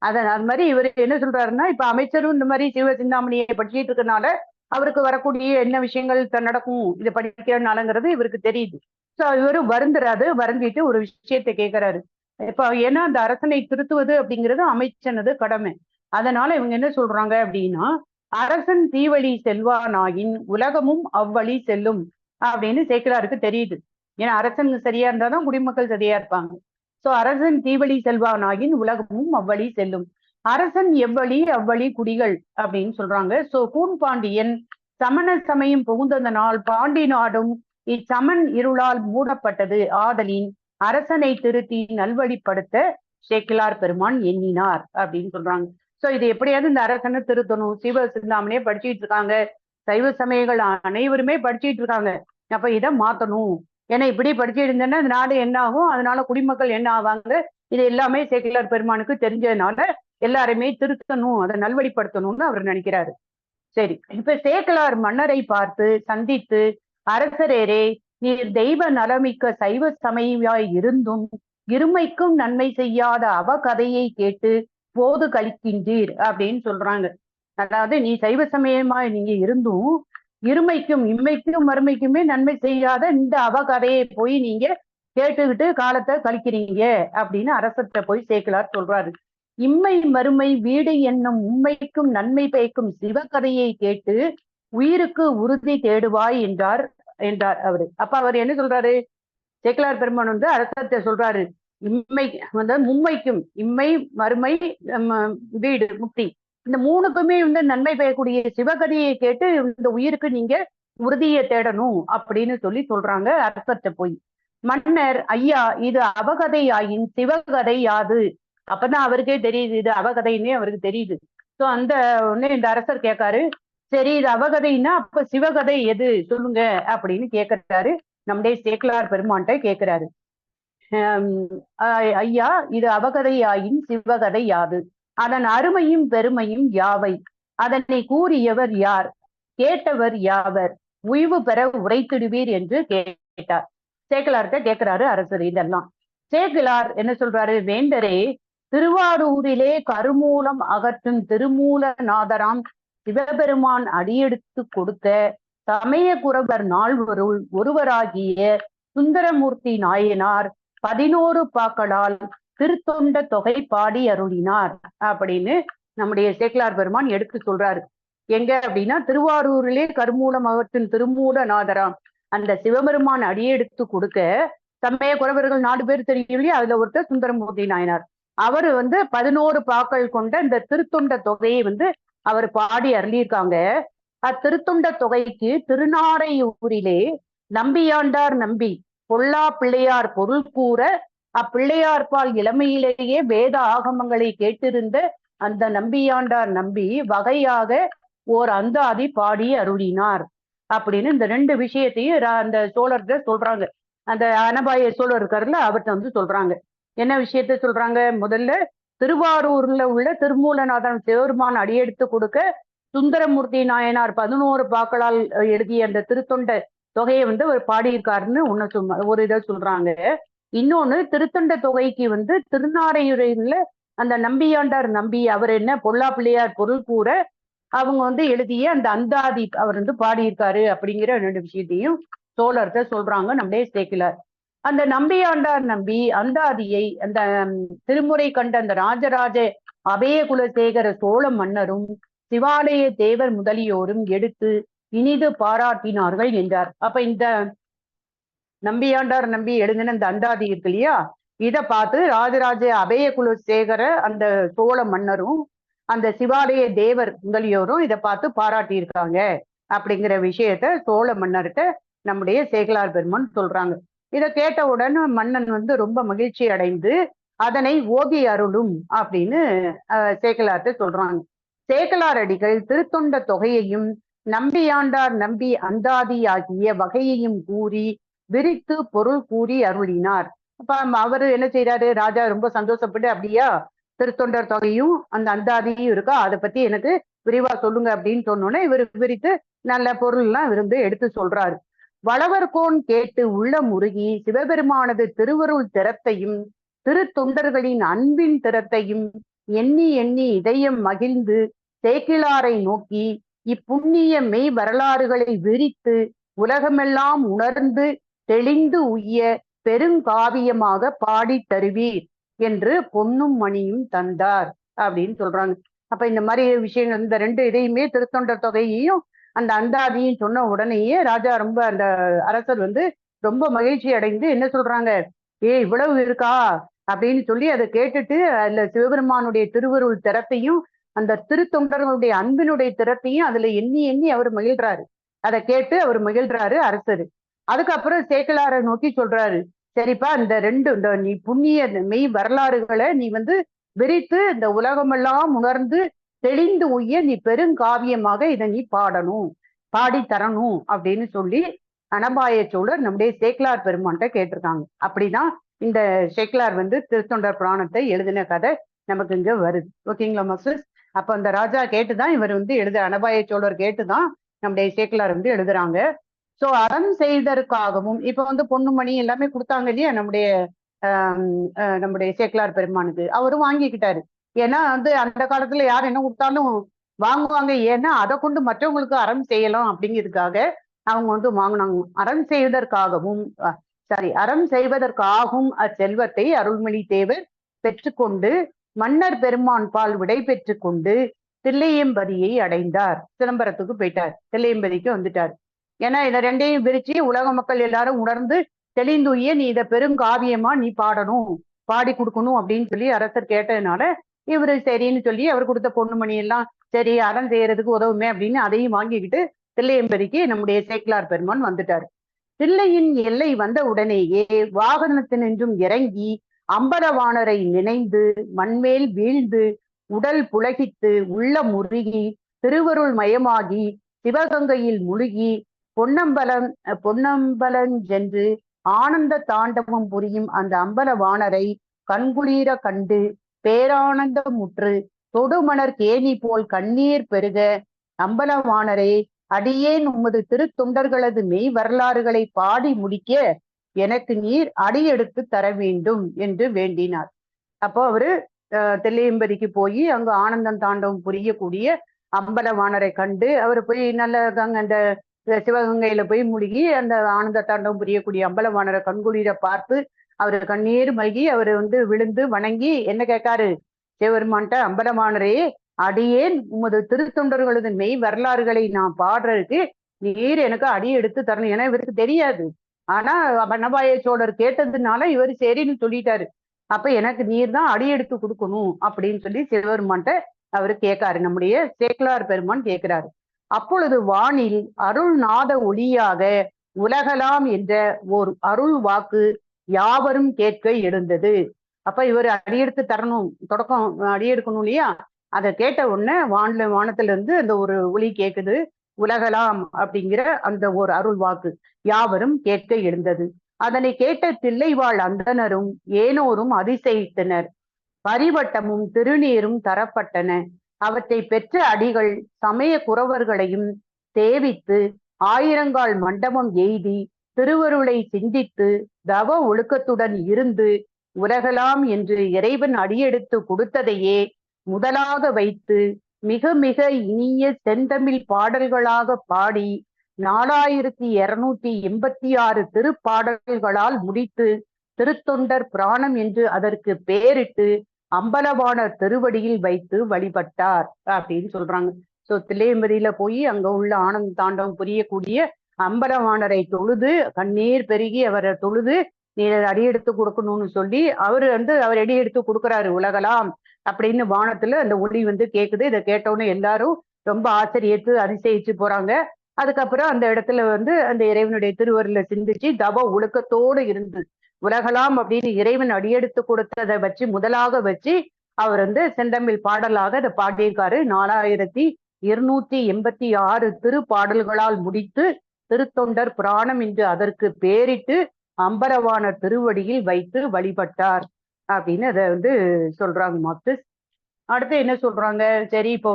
அது மாதிரி இவர் என்ன சொல்றாருன்னா, இப்ப அமைச்சரும் இந்த மாதிரி சிவ சிந்தாமணியை படிச்சுட்டு இருக்கனால அவருக்கு வரக்கூடிய என்ன விஷயங்கள் நடக்கும் இதை படிக்கிறனாலங்கிறது இவருக்கு தெரியுது. சோ இவரு வருந்துறாரு, வருந்திட்டு ஒரு விஷயத்தை கேட்கிறாரு. இப்ப ஏன்னா அந்த அரசனை திருத்துவது அப்படிங்கிறது அமைச்சனது கடமை. அதனால இவங்க என்ன சொல்றாங்க அப்படின்னா, அரசன் தீவழி செல்வானாயின் உலகமும் அவ்வழி செல்லும் அப்படின்னு சேக்கிலாருக்கு தெரியுது. ஏன்னா அரசன் சரியா இருந்தாதான் குடிமக்கள் சரியா இருப்பாங்க. சோ அரசன் தீவழி செல்வானாயின் உலகமும் அவ்வழி செல்லும், அரசன் எவ்வழி அவ்வழி குடிகள் அப்படின்னு சொல்றாங்க. சோ கூன் பாண்டியன் சமண சமயம் புகுந்ததனால் பாண்டி நாடும் இச்சமன் இருளால் மூடப்பட்டது ஆதலின் அரசனை திருத்தி நல்வழிப்படுத்த சேக்கிலார் பெருமான் எண்ணினார் அப்படின்னு சொல்றாங்க. சோ இது எப்படியாவது இந்த அரசனை திருத்தணும். சிவ சிந்தாமணியே படிச்சுட்டு இருக்காங்க, சைவ சமயங்கள் அனைவருமே படிச்சுட்டு இருக்காங்க. அப்ப இதை மாத்தணும். ஏன்னா இப்படி படிச்சுட்டு இருந்தேன்னா நாடு என்ன ஆகும், அதனால குடிமக்கள் என்ன ஆவாங்க, இது எல்லாமே சேக்கிலார் பெருமானுக்கு தெரிஞ்சதுனால எல்லாருமே திருத்தணும், அதை நல்வழிப்படுத்தணும்னு அவர் நினைக்கிறாரு. சரி, இப்ப சேக்கிலார் மன்னரை பார்த்து சந்தித்து, அரசரேரே, நீர் தெய்வ நலமிக்க சைவ சமயாய் இருந்தும் இருமைக்கும் நன்மை செய்யாத அவ கதையை கேட்டு போது கழிக்கின்றீர் அப்படின்னு சொல்றாங்க. அதாவது நீ சைவ சமயமாய் நீங்க இருந்தும் இருமைக்கும் இம்மைக்கும் மறுமைக்குமே நன்மை செய்யாத இந்த அவ கதையை போய் நீங்க கேட்டுக்கிட்டு காலத்தை கழிக்கிறீங்க அப்படின்னு அரசர்கிட்ட போய் சேக்கிலார் சொல்றாரு. இம்மை மறுமை வீடு என்னும் உண்மைக்கும் நன்மை பயக்கும் சிவகதையை கேட்டு உயிருக்கு உறுதி தேடுவாய் என்றார் அவரு. அப்ப அவர் என்ன சொல்றாரு, சேக்கிலார் பெருமான் வந்து அரசர்கிட்ட சொல்றாரு, இம்மை வந்து மும்மைக்கும், இம்மை மறுமை வீடு முக்தி, இந்த மூணுக்குமே வந்து நன்மை பெறக்கூடிய சிவகதையை கேட்டு இந்த உயிருக்கு நீங்க உறுதியை தேடணும் அப்படின்னு சொல்லி சொல்றாங்க அரசர்கிட்ட போய். மன்னர், ஐயா, இது அவகதை ஆயின் சிவகதை யாது? அப்பதான் அவருக்கே தெரியுது இது அவகதைன்னே அவருக்கு தெரியுது. சோ அந்த உடனே இந்த அரசர் கேட்காரு, சரி இது அவகதைன்னா அப்ப சிவகதை எது சொல்லுங்க அப்படின்னு கேட்கிறாரு. நம்முடைய சேக்கிலார் பெருமான்கிட்ட கேட்கிறாரு, ஐயா, இது அவகதை ஆயின் சிவகதை யாது? அதன் அருமையும் பெருமையும் யாவை? அதனை கூறியவர் யார்? கேட்டவர் யாவர்? உய்வு பெற உரைத்திடுவீர் என்று கேட்டார். சேக்கிலார்கிட்ட கேட்கிறாரு அரசர் இதெல்லாம். சேக்கிலார் என்ன சொல்றாரு, வேண்டரே, திருவாரூரிலே கருமூலம் அகற்றும் திருமூலநாதராம் சிவபெருமான் அடியெடுத்து கொடுத்த சமய குரவர் நால்வருள் ஒருவராகிய சுந்தரமூர்த்தி நாயனார் 11 பாக்களால் திருத்தொண்ட தொகை பாடி அருளினார் அப்படின்னு நம்முடைய சேக்கிலார் பெருமான் எடுத்து சொல்றாரு. எங்க அப்படின்னா, திருவாரூரிலே கருமூலம் அகற்றும் திருமூலநாதராம் அந்த சிவபெருமான் அடியெடுத்து கொடுக்க சமய குரவர்கள் 4 பேர் தெரியும் இல்லையா, அதுல ஒருத்தர் சுந்தரமூர்த்தி நாயனார். அவர் வந்து 11 பாக்கள் கொண்ட இந்த திருத்தொண்ட தொகையை வந்து அவர் பாடி அருளியிருக்காங்க. அத்திருத்தொண்ட தொகைக்கு திருநாரையூரிலே நம்பியாண்டார் நம்பி பொல்லா பிள்ளையார் பொருள் கூற அப்பிள்ளையார்பால் இளமையிலேயே வேத ஆகமங்களை கேட்டிருந்த அந்த நம்பியாண்டார் நம்பி வகையாக ஓர் அந்தாதி பாடி அருளினார் அப்படின்னு இந்த ரெண்டு விஷயத்தையும் அந்த சோழர்கிட்ட சொல்றாங்க. அந்த அனபாய சோழர் இருக்காருல்ல, அவர்கிட்ட வந்து சொல்றாங்க. என்ன விஷயத்த சொல்றாங்க? முதல்ல திருவாரூர்ல உள்ள திருமூலநாதன் சிவபெருமான் அடியெடுத்து கொடுக்க சுந்தரமூர்த்தி நாயனார் 11 பாக்களால் எழுதிய அந்த திருத்தொண்ட தொகையை வந்து அவர் பாடியிருக்காருன்னு ஒரு இதை சொல்றாங்க. இன்னொன்னு திருத்தொண்ட தொகைக்கு வந்து திருநாரையுரையில அந்த நம்பியாண்டார் நம்பி அவர் என்ன பொல்லா பிள்ளையார் பொருள் கூற அவங்க வந்து எழுதிய அந்த அந்தாதி அவர் வந்து பாடியிருக்காரு அப்படிங்கிற ரெண்டு விஷயத்தையும் சோழர்கிட்ட சொல்றாங்க நம்முடைய சேக்கிலார். அந்த நம்பியாண்டார் நம்பி அந்தாதியை அந்த திருமுறை கண்ட அந்த ராஜராஜ அபயகுலசேகர சோழ மன்னரும் சிவாலய தேவர் முதலியோரும் எடுத்து இனிது பாராட்டினார்கள் என்றார். அப்ப இந்த நம்பியாண்டார் நம்பி எழுதின இந்த அந்தாதி இருக்கு இல்லையா, இதை பார்த்து ராஜராஜ அபயகுலசேகர அந்த சோழ மன்னரும் அந்த சிவாலய தேவர் முதலியோரும் இதை பார்த்து பாராட்டியிருக்காங்க அப்படிங்கிற விஷயத்த சோழ மன்னர்கிட்ட நம்முடைய சேக்கிலார் பெருமான் சொல்றாங்க. இதை கேட்டவுடன் மன்னன் வந்து ரொம்ப மகிழ்ச்சி அடைந்து அதனை ஓதி அருளும் அப்படின்னு சேக்கிலார்ட்ட சொல்றாங்க. சேக்கிலார் அடிகள் திருத்தொண்ட தொகையையும் நம்பியாண்டார் நம்பி அந்தாதி ஆகிய வகையையும் கூறி விரித்து பொருள் கூறி அருளினார். அப்ப அவரு என்ன செய்யறாரு, ராஜா ரொம்ப சந்தோஷப்பட்டு அப்படியா திருத்தொண்டர் தொகையும் அந்த அந்தாதியும் இருக்கா, அதை பத்தி எனக்கு விரிவா சொல்லுங்க அப்படின்னு சொன்னோன்னே இவர் விரித்து நல்ல பொருள் எல்லாம் இருந்து எடுத்து சொல்றாரு. வளவர்கோன் கேட்டு உள்ள முருகி சிவபெருமானது திருவருள் திறத்தையும் திருத்தொண்டர்களின் அன்பின் திறத்தையும் எண்ணி எண்ணி இதயம் மகிழ்ந்து சேக்கிலாரை நோக்கி இப்புண்ணிய மெய் வரலாறுகளை விரித்து உலகமெல்லாம் உணர்ந்து தெளிந்து உய்ய பெருங்காவியமாக பாடி தருவீர் என்று பொன்னும் மணியும் தந்தார் அப்படின்னு சொல்றாங்க. அப்ப இந்த மாதிரி விஷயங்கள் இந்த ரெண்டு இதையுமே திருத்தொண்டர் தொகையையும் அந்த அந்தாதியும் சொன்ன உடனேயே ராஜா ரொம்ப அந்த அரசர் வந்து ரொம்ப மகிழ்ச்சி அடைந்து என்ன சொல்றாங்க, இவ்வளவு இருக்கா அப்படின்னு சொல்லி அதை கேட்டுட்டு அதுல சிவபெருமானுடைய திருவருள் திறத்தையும் அந்த திருத்தொண்டர்களுடைய அன்பினுடைய திறத்தையும் அதுல எண்ணி எண்ணி அவர் மகிழ்றாரு. அதை கேட்டு அவர் மகிழ்றாரு அரசர். அதுக்கப்புறம் சேக்கிலாரை நோக்கி சொல்றாரு, சரிப்பா இந்த ரெண்டு இந்த நீ புண்ணிய மெய் வரலாறுகளை நீ வந்து விரித்து இந்த உலகமெல்லாம் உணர்ந்து தெளிந்து உய்ய நீ பெருங்காவியமாக இதை நீ பாடணும், பாடி தரணும் அப்படின்னு சொல்லி அனபாய சோழர் நம்முடைய சேக்கிலார் பெருமான்கிட்ட கேட்டிருக்காங்க. அப்படிதான் இந்த சேக்கிலார் வந்து திருத்தொண்டர் புராணத்தை எழுதின கதை நமக்கு இங்க வருது. ஓகேங்களா மாஸ்டர்ஸ்? அப்ப அந்த ராஜா கேட்டுதான் இவர் வந்து அனபாய சோழர் கேட்டுதான் நம்முடைய சேக்கிலார் வந்து எழுதுறாங்க. சோ அறம் செய்தற்காகவும் இப்ப வந்து பொண்ணுமணி எல்லாமே கொடுத்தாங்க இல்லையா நம்முடைய சேக்கிலார் பெருமானுக்கு, அவரும் வாங்கிக்கிட்டாரு. ஏன்னா வந்து அந்த காலத்துல யார் என்ன கொடுத்தாலும் வாங்குவாங்க, ஏன்னா அதை கொண்டு மற்றவங்களுக்கு அறம் செய்யலாம் அப்படிங்கிறதுக்காக அவங்க வந்து வாங்கினாங்க. அறம் செய்வதற்காகவும் அச்செல்வத்தை அருள்மொழி தேவர் பெற்றுக்கொண்டு மன்னர் பெருமான் பால் விடை பெற்று கொண்டு தில்லையம்பதியை அடைந்தார். சிதம்பரத்துக்கு போயிட்டார், தில்லையம்பதிக்கு வந்துட்டார். ஏன்னா இதை ரெண்டையும் விரிச்சு உலக மக்கள் எல்லாரும் உணர்ந்து தெளிந்துய நீ இதை பெருங்காவியமா நீ பாடணும், பாடி கொடுக்கணும் அப்படின்னு சொல்லி அரசர் கேட்டதுனால இவரு சரின்னு சொல்லி அவர் கொடுத்த பொண்ணுமணி எல்லாம் சரி அறம் செய்யறதுக்கு உதவுமே அப்படின்னு அதையும் வாங்கிக்கிட்டு தில்லையம்பதிக்கு நம்முடைய சேக்கிலார் பெருமான் வந்துட்டார். தில்லையின் எல்லை வந்த உடனேயே வாகனத்தினின்றும் இறங்கி அம்பலவாணரை நினைந்து மண்மேல் வீழ்ந்து உடல் புலகித்து உள்ள முருகி திருவருள் மயமாகி சிவகங்கையில் முழுகி பொன்னம்பலம் சென்று ஆனந்த தாண்டவம் புரியும் அந்த அம்பலவாணரை கண்குளிர கண்டு பேரானந்தமுற்று தொடுமணர் கேணி போல் கண்ணீர் பெருக அம்பலவாணரே அடியேன் உமது திருத்தொண்டர்களது மெய் வரலாறுகளை பாடி முடிக்க எனக்கு நீர் அடியெடுத்து தர வேண்டும் என்று வேண்டினார். அப்போ அவரு தில்லையம்பதிக்கு போய் அங்கு ஆனந்தம் தாண்டவம் புரியக்கூடிய அம்பலவாணரை கண்டு அவர் போய் நல்ல அந்த சிவகங்கையில போய் மூழ்கி அந்த ஆனந்த தாண்டவம் புரியக்கூடிய அம்பலவாணரை கண்குளிர பார்த்து அவரு கண்ணீர் மல்கி அவர் வந்து விழுந்து வணங்கி என்ன கேட்காரு சிவபெருமான்ட்ட, அம்பலவாணரே அடியேன் உமது திருத்தொண்டர்களது மெய் வரலாறுகளை நான் பாடுறதுக்கு நீர் எனக்கு அடி எடுத்து தரணும். ஏன்னா இவருக்கு தெரியாது, ஆனா அனபாய சோழர் கேட்டதுனால இவர் சரின்னு சொல்லிட்டாரு. அப்ப எனக்கு நீர் தான் அடி எடுத்து கொடுக்கணும் அப்படின்னு சொல்லி சிவபெருமான்ட்ட அவரு கேட்காரு, நம்முடைய சேக்கிலார் பெருமான் கேட்கிறாரு. அப்பொழுது வானில் அருள் நாத ஒளியாக உலகலாம் என்ற ஓர் அருள் வாக்கு யாவரும் கேட்க எழுந்தது. அப்ப இவர் அடியெடுத்து தரணும், தொடக்கம் அடியெடுக்கணும் இல்லையா? அதை கேட்ட உடனே வானத்துல இருந்து அந்த ஒரு ஒலி கேக்குது. உலகலாம் அப்படிங்கிற அந்த ஒரு அருள் வாக்கு யாவரும் கேட்க எழுந்தது. அதனை கேட்ட தில்லைவாழ் அந்தனரும் ஏனோரும் அதிசயித்தனர். பரிவட்டமும் திருநீரும் தரப்பட்டன. அவற்றை பெற்ற அடிகள் சமய குறவர்களையும் சேவித்து ஆயிரங்கால் மண்டபம் எய்தி திருவருளை சிந்தித்து தவ ஒழுக்கத்துடன் இருந்து உலகலாம் என்று இறைவன் அடியெடுத்து கொடுத்ததையே முதலாக வைத்து மிக மிக இனிய செந்தமிழ் பாடல்களாக பாடி 4286 திருப்பாடல்களால் முடித்து திருத்தொண்டர் பிராணம் என்று அதற்கு பெயரிட்டு அம்பலவாணர் திருவடியில் வைத்து வழிபட்டார் அப்படின்னு சொல்றாங்க. சோ தில்லையம்பதியில போய் அங்க உள்ள ஆனந்த தாண்டவம் புரியக்கூடிய அம்பலவாணரை தொழுது கண்ணீர் பெருகி அவரை தொழுது நீ அடியெடுத்து கொடுக்கணும்னு சொல்லி அவர் அடியெடுத்து கொடுக்குறாரு. உலகலாம் அப்படின்னு வானத்துல அந்த ஒளி கேக்குது. இதை கேட்டவுடனே எல்லாரும் ரொம்ப ஆச்சரியத்து அதிசயிச்சு போறாங்க. அதுக்கப்புறம் அந்த இடத்துல அந்த இறைவனுடைய திருவருளை சிந்திச்சு தவ ஒழுக்கத்தோடு இருந்து உலகலாம் அப்படின்னு இறைவன் அடியெடுத்து கொடுத்ததை வச்சு முதலாக வச்சு அவர் செந்தமிழ் பாடலாக அதை பாடியிருக்காரு. 4286 திருப்பாடல்களால் முடித்து திருத்தொண்டர் பிராணம் என்று அதற்கு பேரிட்டு அம்பலவாணர் திருவடியில் வைத்து வழிபட்டார் அப்படின்னு அதை சொல்றாங்க மார்க்சிஸ்ட். அடுத்து என்ன சொல்றாங்க? சரி, இப்போ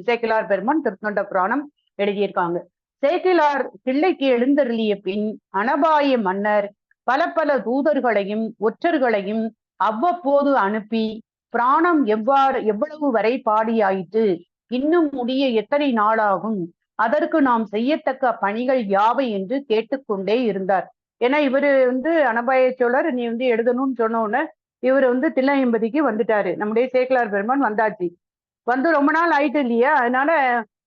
சேக்கிழார் பெருமான் திருத்தொண்ட புராணம் எழுதியிருக்காங்க. சேக்கிழார் தில்லைக்கு எழுந்தருளிய பின் அனபாய மன்னர் பல பல தூதர்களையும் ஒற்றர்களையும் அவ்வப்போது அனுப்பி பிராணம் எவ்வளவு வரை பாடியாயிற்று, இன்னும் முடிய எத்தனை நாளாகும், அதற்கு நாம் செய்யத்தக்க பணிகள் யாவை என்று கேட்டுக்கொண்டே இருந்தார். ஏன்னா இவரு அனபாய சோழர் நீ எழுதணும்னு சொன்ன உடனே இவர் தில்லையம்பதிக்கு வந்துட்டாரு. நம்முடைய சேக்கிழார் பெருமான் வந்தாச்சு. ரொம்ப நாள் ஆயிட்டு இல்லையா? அதனால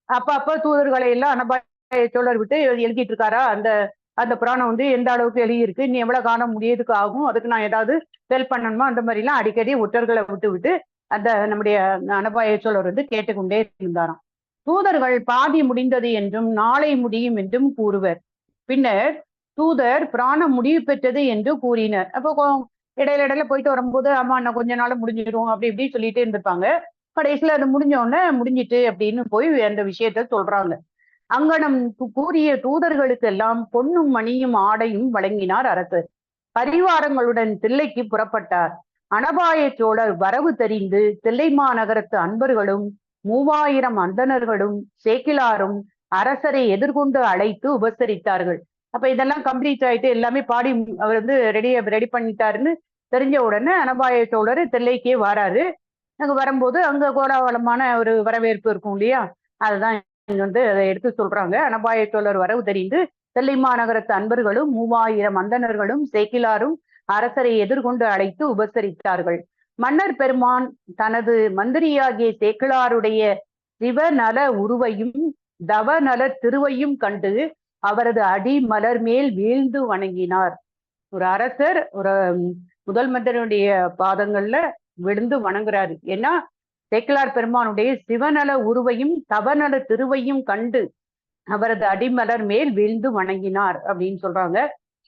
அப்ப தூதர்களை எல்லாம் அனபாய சோழர் விட்டு எழுதிட்டு இருக்காரா? அந்த புராணம் எந்த அளவுக்கு எழுதியிருக்கு, நீ எவ்வளவு காண முடியறதுக்கு ஆகும், அதுக்கு நான் ஏதாவது ஹெல்ப் பண்ணணுமா, அந்த மாதிரி எல்லாம் அடிக்கடி ஒற்றர்களை விட்டு அந்த நம்முடைய அனபாய சோழர் கேட்டுக்கொண்டே இருந்தாராம். தூதர்கள் பாதி முடிந்தது என்றும் நாளை முடியும் என்றும் கூறுவர். பின்னர் தூதர் பிராணம் முடிவு பெற்றது என்று கூறினர். அப்போ இடையில போயிட்டு வரும்போது ஆமா நான் கொஞ்ச நாள் முடிஞ்சிடும் அப்படி இப்படி சொல்லிட்டே இருந்திருப்பாங்க. கடைசியில அது முடிஞ்ச உடனே முடிஞ்சிட்டு அப்படின்னு போய் அந்த விஷயத்த சொல்றாங்க. அங்கனம் கூறிய தூதர்களுக்கெல்லாம் பொன்னும் மணியும் ஆடையும் வழங்கினார் அரசர். பரிவாரங்களுடன் தில்லைக்கு புறப்பட்டார். அனபாய சோழர் வரவு தெரிந்து தில்லை மாநகரத்து அன்பர்களும் 3000 அந்தணர்களும் சேக்கிழாரும் அரசரை எதிர்கொண்டு அழைத்து உபசரித்தார்கள். அப்ப இதெல்லாம் கம்ப்ளீட் ஆயிட்டு எல்லாமே பாடி அவர் ரெடி பண்ணிட்டாருன்னு தெரிஞ்ச உடனே அனபாய சோழர் தில்லைக்கே வராரு. அங்க வரும்போது அங்க கோலாகலமான ஒரு வரவேற்பு இருக்கும் இல்லையா? அதுதான் அதை எடுத்து சொல்றாங்க. அனபாய சோழர் வரவு தெரிந்து தில்லை மாநகரத்து அன்பர்களும் 3000 அந்தணர்களும் சேக்கிழாரும் அரசரை எதிர்கொண்டு அழைத்து உபசரித்தார்கள். மன்னர் பெருமான் தனது மந்திரியாகிய சேக்கிழாருடைய சிவநல உருவையும் தவநல திருவையும் கண்டு அவரது அடி மலர் மேல் வீழ்ந்து வணங்கினார். ஒரு அரசர் ஒரு முதல் மந்திரனுடைய பாதங்கள்ல விழுந்து வணங்குறாரு. ஏன்னா சேக்கிழார் பெருமானுடைய சிவநல உருவையும் தவநல திருவையும் கண்டு அவரது அடிமலர் மேல் வீழ்ந்து வணங்கினார் அப்படின்னு சொல்றாங்க.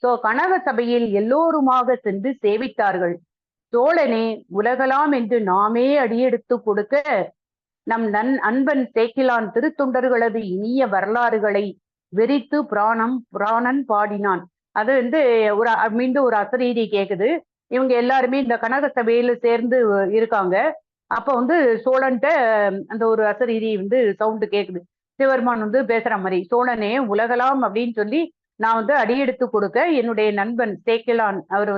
சோ கனக சபையில் எல்லோருமாக சென்று சேவித்தார்கள். சோழனே உலகலாம் என்று நாமே அடியெடுத்து கொடுக்க நம் அன்பன் சேக்கிழான் திருத்தொண்டர்களது இனிய வரலாறுகளை வெறித்து பிராணன் பாடினான். அது மீண்டும் ஒரு அசரீதி கேக்குது. இவங்க எல்லாருமே இந்த கனக சபையில சேர்ந்து இருக்காங்க. அப்ப சோழன்ட்ட அந்த ஒரு அசரீதி சவுண்டு கேக்குது. சிவருமான் பேசுற மாதிரி, சோழனே உலகலாம் அப்படின்னு சொல்லி நான் அடியெடுத்து கொடுக்க என்னுடைய நண்பன் சேக்கிழான் அவர்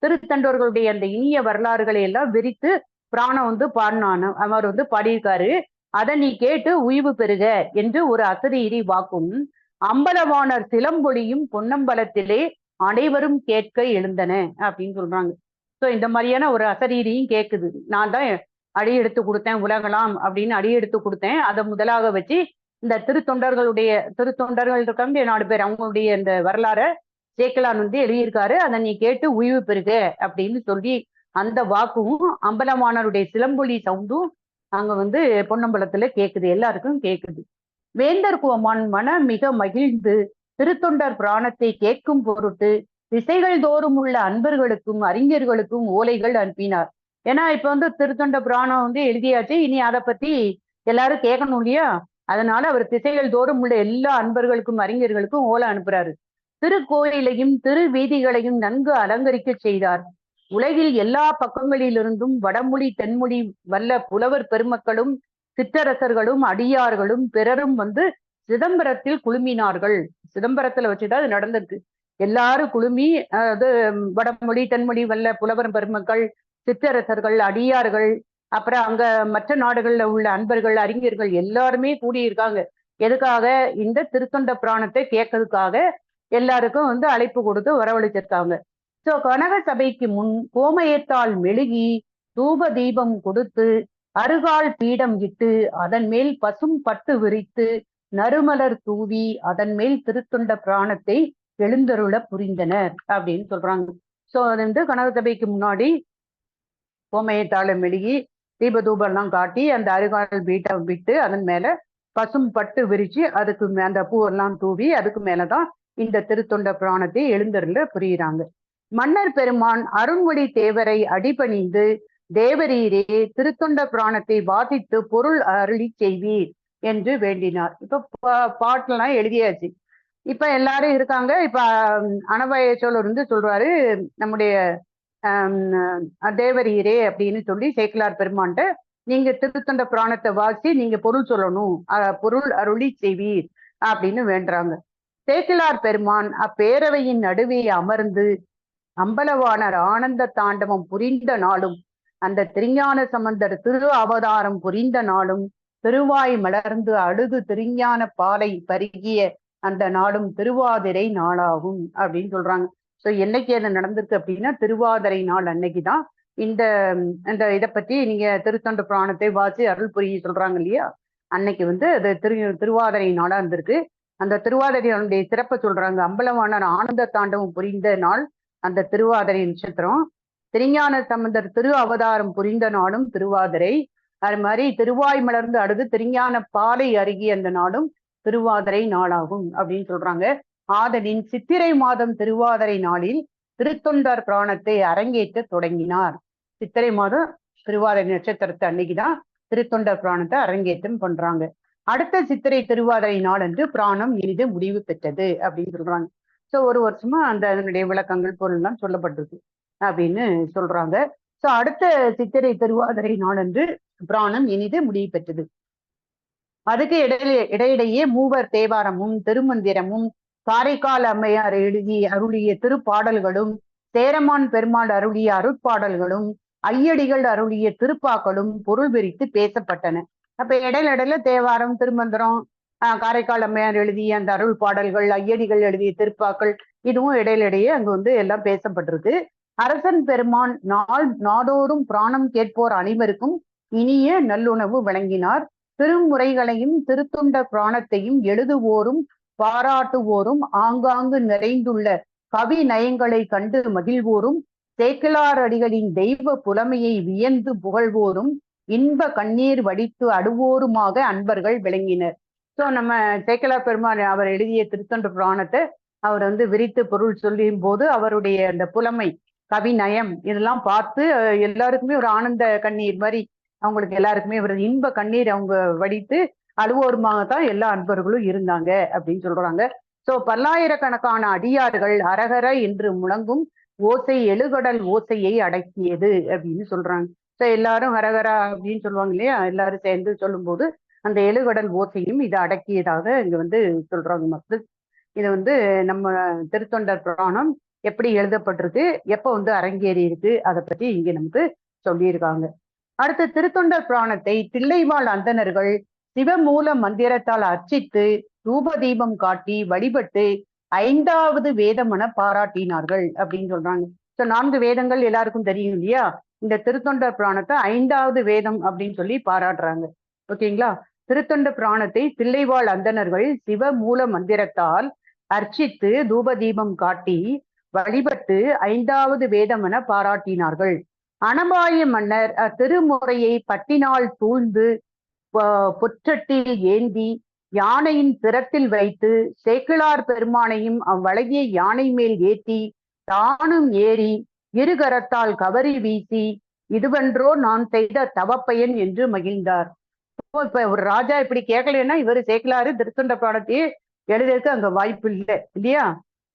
திருத்தண்டோர்களுடைய அந்த இனிய வரலாறுகளை எல்லாம் விரித்து பிராணம் பாடினான். அவர் பாடியிருக்காரு. அதை நீ கேட்டு உய்வு பெறுக என்று ஒரு அசரீரி வாக்கும் அம்பலவாணர் சிலம்பொலியும் பொன்னம்பலத்திலே அனைவரும் கேட்க எழுந்தன அப்படின்னு சொல்றாங்க. சோ இந்த மாதிரியான ஒரு அசரீரியும் கேக்குது. நான் தான் அடியெடுத்து கொடுத்தேன் உலகலாம் அப்படின்னு அடியெடுத்து கொடுத்தேன். அதை முதலாக வச்சு இந்த திருத்தொண்டர்கள் இருக்காங்க 4 பேர், அவங்களுடைய இந்த வரலாற சேக்கிழான் எழுதியிருக்காரு. அதை நீ கேட்டு உய்வு பெறுக அப்படின்னு சொல்லி அந்த வாக்கும் அம்பலவாணருடைய சிலம்பொலி சவுண்டும் அங்க பொன்னம்பலத்துல கேக்குது, எல்லாருக்கும் கேக்குது. வேந்தர் கோமான் மன மிக மகிழ்ந்து திருத்தொண்டர் பிராணத்தை கேட்கும் பொருட்டு திசைகள் தோறும் உள்ள அன்பர்களுக்கும் அறிஞர்களுக்கும் ஓலைகள் அனுப்பினார். ஏன்னா இப்ப வந்து திருத்தொண்ட புராணம் வந்து எழுதியாச்சு, இனி அதை பத்தி எல்லாரும் கேட்கணும் இல்லையா? அதனால அவர் திசைகள் தோறும் உள்ள எல்லா அன்பர்களுக்கும் அறிஞர்களுக்கும் ஓலை அனுப்புறாரு. திருக்கோயிலையும் திரு வீதிகளையும் நன்கு அலங்கரிக்க செய்தார். உலகில் எல்லா பக்கங்களிலிருந்தும் வடமொழி தென்மொழி வல்ல புலவர் பெருமக்களும் சிற்றரசர்களும் அடியார்களும் பிறரும் வந்து சிதம்பரத்தில் குழுமினார்கள். சிதம்பரத்துல வச்சுதான் அது நடந்திருக்கு. எல்லாரும் குழுமி, அது வடமொழி தென்மொழி வல்ல புலவர் பெருமக்கள், சிற்றரசர்கள், அடியார்கள், அப்புறம் அங்க மற்ற நாடுகள்ல உள்ள அன்பர்கள், அறிஞர்கள் எல்லாருமே கூடியிருக்காங்க. எதுக்காக? இந்த திருத்தொண்ட புராணத்தை கேட்கறதுக்காக எல்லாருக்கும் வந்து அழைப்பு கொடுத்து வரவழைச்சிருக்காங்க. சோ கனக சபைக்கு முன் கோமயத்தால் மெழுகி தூப தீபம் கொடுத்து அருகால் பீடம் இட்டு அதன் மேல் பசும் பட்டு விரித்து நறுமலர் தூவி அதன் மேல் திருத்தொண்ட புராணத்தை எழுந்தருள புரிந்தனர் அப்படின்னு சொல்றாங்க. சோ அது வந்து கனக சபைக்கு முன்னாடி கோமயத்தால மெழுகி தீப தூபம் எல்லாம் காட்டி அந்த அருகால் பீடம் விட்டு அதன் மேல பசும் பட்டு விரிச்சு அதுக்கு அந்த பூவெல்லாம் தூவி அதுக்கு மேலதான் இந்த திருத்தொண்ட புராணத்தை எழுந்தருள புரியுறாங்க. மன்னர் பெருமான் அருண்மொழி தேவரை அடிபணிந்து, தேவரீரே திருத்தொண்ட புராணத்தை வாசித்து பொருள் அருளி செய்வீர் என்று வேண்டினார். இப்ப பாட்டெல்லாம் எழுதியாச்சு. இப்ப எல்லாரும் இருக்காங்க. இப்ப அனபாய சோழர் வந்து சொல்றாரு, நம்முடைய தேவரீரே அப்படின்னு சொல்லி சேக்கிலார் பெருமான்ட்ட, நீங்க திருத்தொண்ட புராணத்தை வாசி நீங்க பொருள் சொல்லணும், பொருள் அருளி செய்வீர் அப்படின்னு வேண்டுறாங்க. சேக்கிலார் பெருமான் அப்பேரவையின் நடுவே அமர்ந்து அம்பலவாணர் ஆனந்த தாண்டவம் புரிந்த நாளும் அந்த திருஞான சம்பந்தர் திரு அவதாரம் புரிந்த நாளும் திருவாய் மலர்ந்து அழுது திருஞான பாலை பருகிய அந்த நாளும் திருவாதிரை நாளாகும் அப்படின்னு சொல்றாங்க. ஸோ என்னைக்கு அது நடந்திருக்கு அப்படின்னா திருவாதிரை நாள் அன்னைக்குதான் இந்த இதை பத்தி நீங்க திருத்தொண்ட புராணத்தை வாசி அருள் புரிய சொல்றாங்க இல்லையா, அன்னைக்கு வந்து அது திருவாதிரை நாளா இருந்திருக்கு. அந்த திருவாதிரையுடைய சிறப்பை சொல்றாங்க. அம்பலவாணர் ஆனந்த தாண்டவம் புரிந்த நாள் அந்த திருவாதிரை நட்சத்திரம். திருஞான சம்பந்தர் திரு அவதாரம் புரிந்த நாளும் திருவாதிரை. அது மாதிரி திருவாய் மலர்ந்து அடுத்து திருஞான பாலை அருகிய அந்த நாளும் திருவாதிரை நாளாகும் அப்படின்னு சொல்றாங்க. ஆதலின் சித்திரை மாதம் திருவாதிரை நாளில் திருத்தொண்டர் புராணத்தை அரங்கேற்ற தொடங்கினார். சித்திரை மாதம் திருவாதிரை நட்சத்திரத்தை அன்னைக்குதான் திருத்தொண்டர் புராணத்தை அரங்கேற்றம் பண்றாங்க. அடுத்த சித்திரை திருவாதிரை நாள் என்று புராணம் இனிது முடிவு பெற்றது அப்படின்னு சொல்றாங்க. ஸோ ஒரு வருஷமா அதனுடைய விளக்கங்கள் பொருள் எல்லாம் சொல்லப்பட்டிருக்கு அப்படின்னு சொல்றாங்க. ஸோ அடுத்த சித்திரை திருவாதிரை நாள் என்று புராணம் இனிது முடிவு பெற்றது. அதுக்கு இடையிடையே மூவர் தேவாரமும் திருமந்திரமும் காரைக்கால் அம்மையார் எழுதி அருளிய திருப்பாடல்களும் சேரமான் பெருமாள் அருளிய அருட்பாடல்களும் ஐயடிகள் அருளிய திருப்பாக்களும் பொருள் விரித்து பேசப்பட்டன. அப்ப இடையில தேவாரம் திருமந்திரம் காரைக்கால் அம்மையார் எழுதிய அந்த அருள் பாடல்கள் ஐயடிகள் எழுதிய திருப்பாக்கள் இதுவும் இடையிடையே அங்கு வந்து எல்லாம் பேசப்பட்டிருக்கு. அரசன் பெருமான் நாடோறும் புராணம் கேட்போர் அனைவருக்கும் இனிய நல்லுணவு வழங்கினார். திருமுறைகளையும் திருத்தொண்ட புராணத்தையும் எழுதுவோரும் பாராட்டுவோரும் ஆங்காங்கு நிறைந்துள்ள கவி நயங்களை கண்டு மகிழ்வோரும் சேக்கிலார் அடிகளின் தெய்வ புலமையை வியந்து புகழ்வோரும் இன்ப கண்ணீர் வடித்து அடுவோருமாக அன்பர்கள் விளங்கினர். ஸோ நம்ம சேக்கிலார் பெருமான் அவர் எழுதிய திருத்தொண்ட புராணத்தை அவர் வந்து விரித்து பொருள் சொல்லும் போது அவருடைய அந்த புலமை கவி நயம் இதெல்லாம் பார்த்து எல்லாருக்குமே ஒரு ஆனந்த கண்ணீர் மாதிரி அவங்களுக்கு எல்லாருக்குமே ஒரு இன்ப கண்ணீர் அவங்க வடித்து அழுவோருமாகத்தான் எல்லா அன்பர்களும் இருந்தாங்க அப்படின்னு சொல்றாங்க. ஸோ பல்லாயிரக்கணக்கான அடியார்கள் அரகர என்று முழங்கும் ஓசை எழுகடல் ஓசையை அடக்கியது அப்படின்னு சொல்றாங்க. ஸோ எல்லாரும் ஹரஹரா அப்படின்னு சொல்லுவாங்க இல்லையா, எல்லாரும் சேர்ந்து சொல்லும் போது அந்த எழுகடல் ஓசையும் இதை அடக்கியதாக இங்க வந்து சொல்றாங்க மக்கள். இது வந்து நம்ம திருத்தொண்டர் புராணம் எப்படி எழுதப்பட்டிருக்கு, எப்ப வந்து அரங்கேறி இருக்கு, அதை பத்தி இங்க நமக்கு சொல்லியிருக்காங்க. அடுத்து திருத்தொண்டர் புராணத்தை தில்லைவாழ் அந்தணர்கள் சிவமூல மந்திரத்தால் அர்ச்சித்து தூப தீபம் காட்டி வழிபட்டு 5வது வேதமென பாராட்டினார்கள் அப்படின்னு சொல்றாங்க. ஸோ 4 வேதங்கள் எல்லாருக்கும் தெரியும் இல்லையா, இந்த திருத்தொண்டர் புராணத்தை 5வது வேதம் அப்படின்னு சொல்லி பாராட்டுறாங்க. ஓகேங்களா. திருத்தொண்ட புராணத்தை தில்லைவாழ் அந்தணர்கள் சிவ மூல மந்திரத்தால் அர்ச்சித்து தூப தீபம் காட்டி வழிபட்டு 5வது வேதம் என பாராட்டினார்கள். அனபாய மன்னர் திருமுறையை பட்டினால் சூழ்ந்து பொற்றட்டில் ஏந்தி யானையின் திறத்தில் வைத்து சேக்கிழார் பெருமானையும் அவ்வழகிய யானை மேல் ஏற்றி தானும் ஏறி இருகரத்தால் கவரி வீசி இதுவென்றோ நான் செய்த தவப்பயன் என்று மகிழ்ந்தார். இப்ப ஒரு ராஜா இப்படி கேட்கலன்னா இவரு சேக்கலாறு திருத்தொண்ட பாடத்தையே எழுதுறதுக்கு அங்க வாய்ப்பு இல்லை இல்லையா?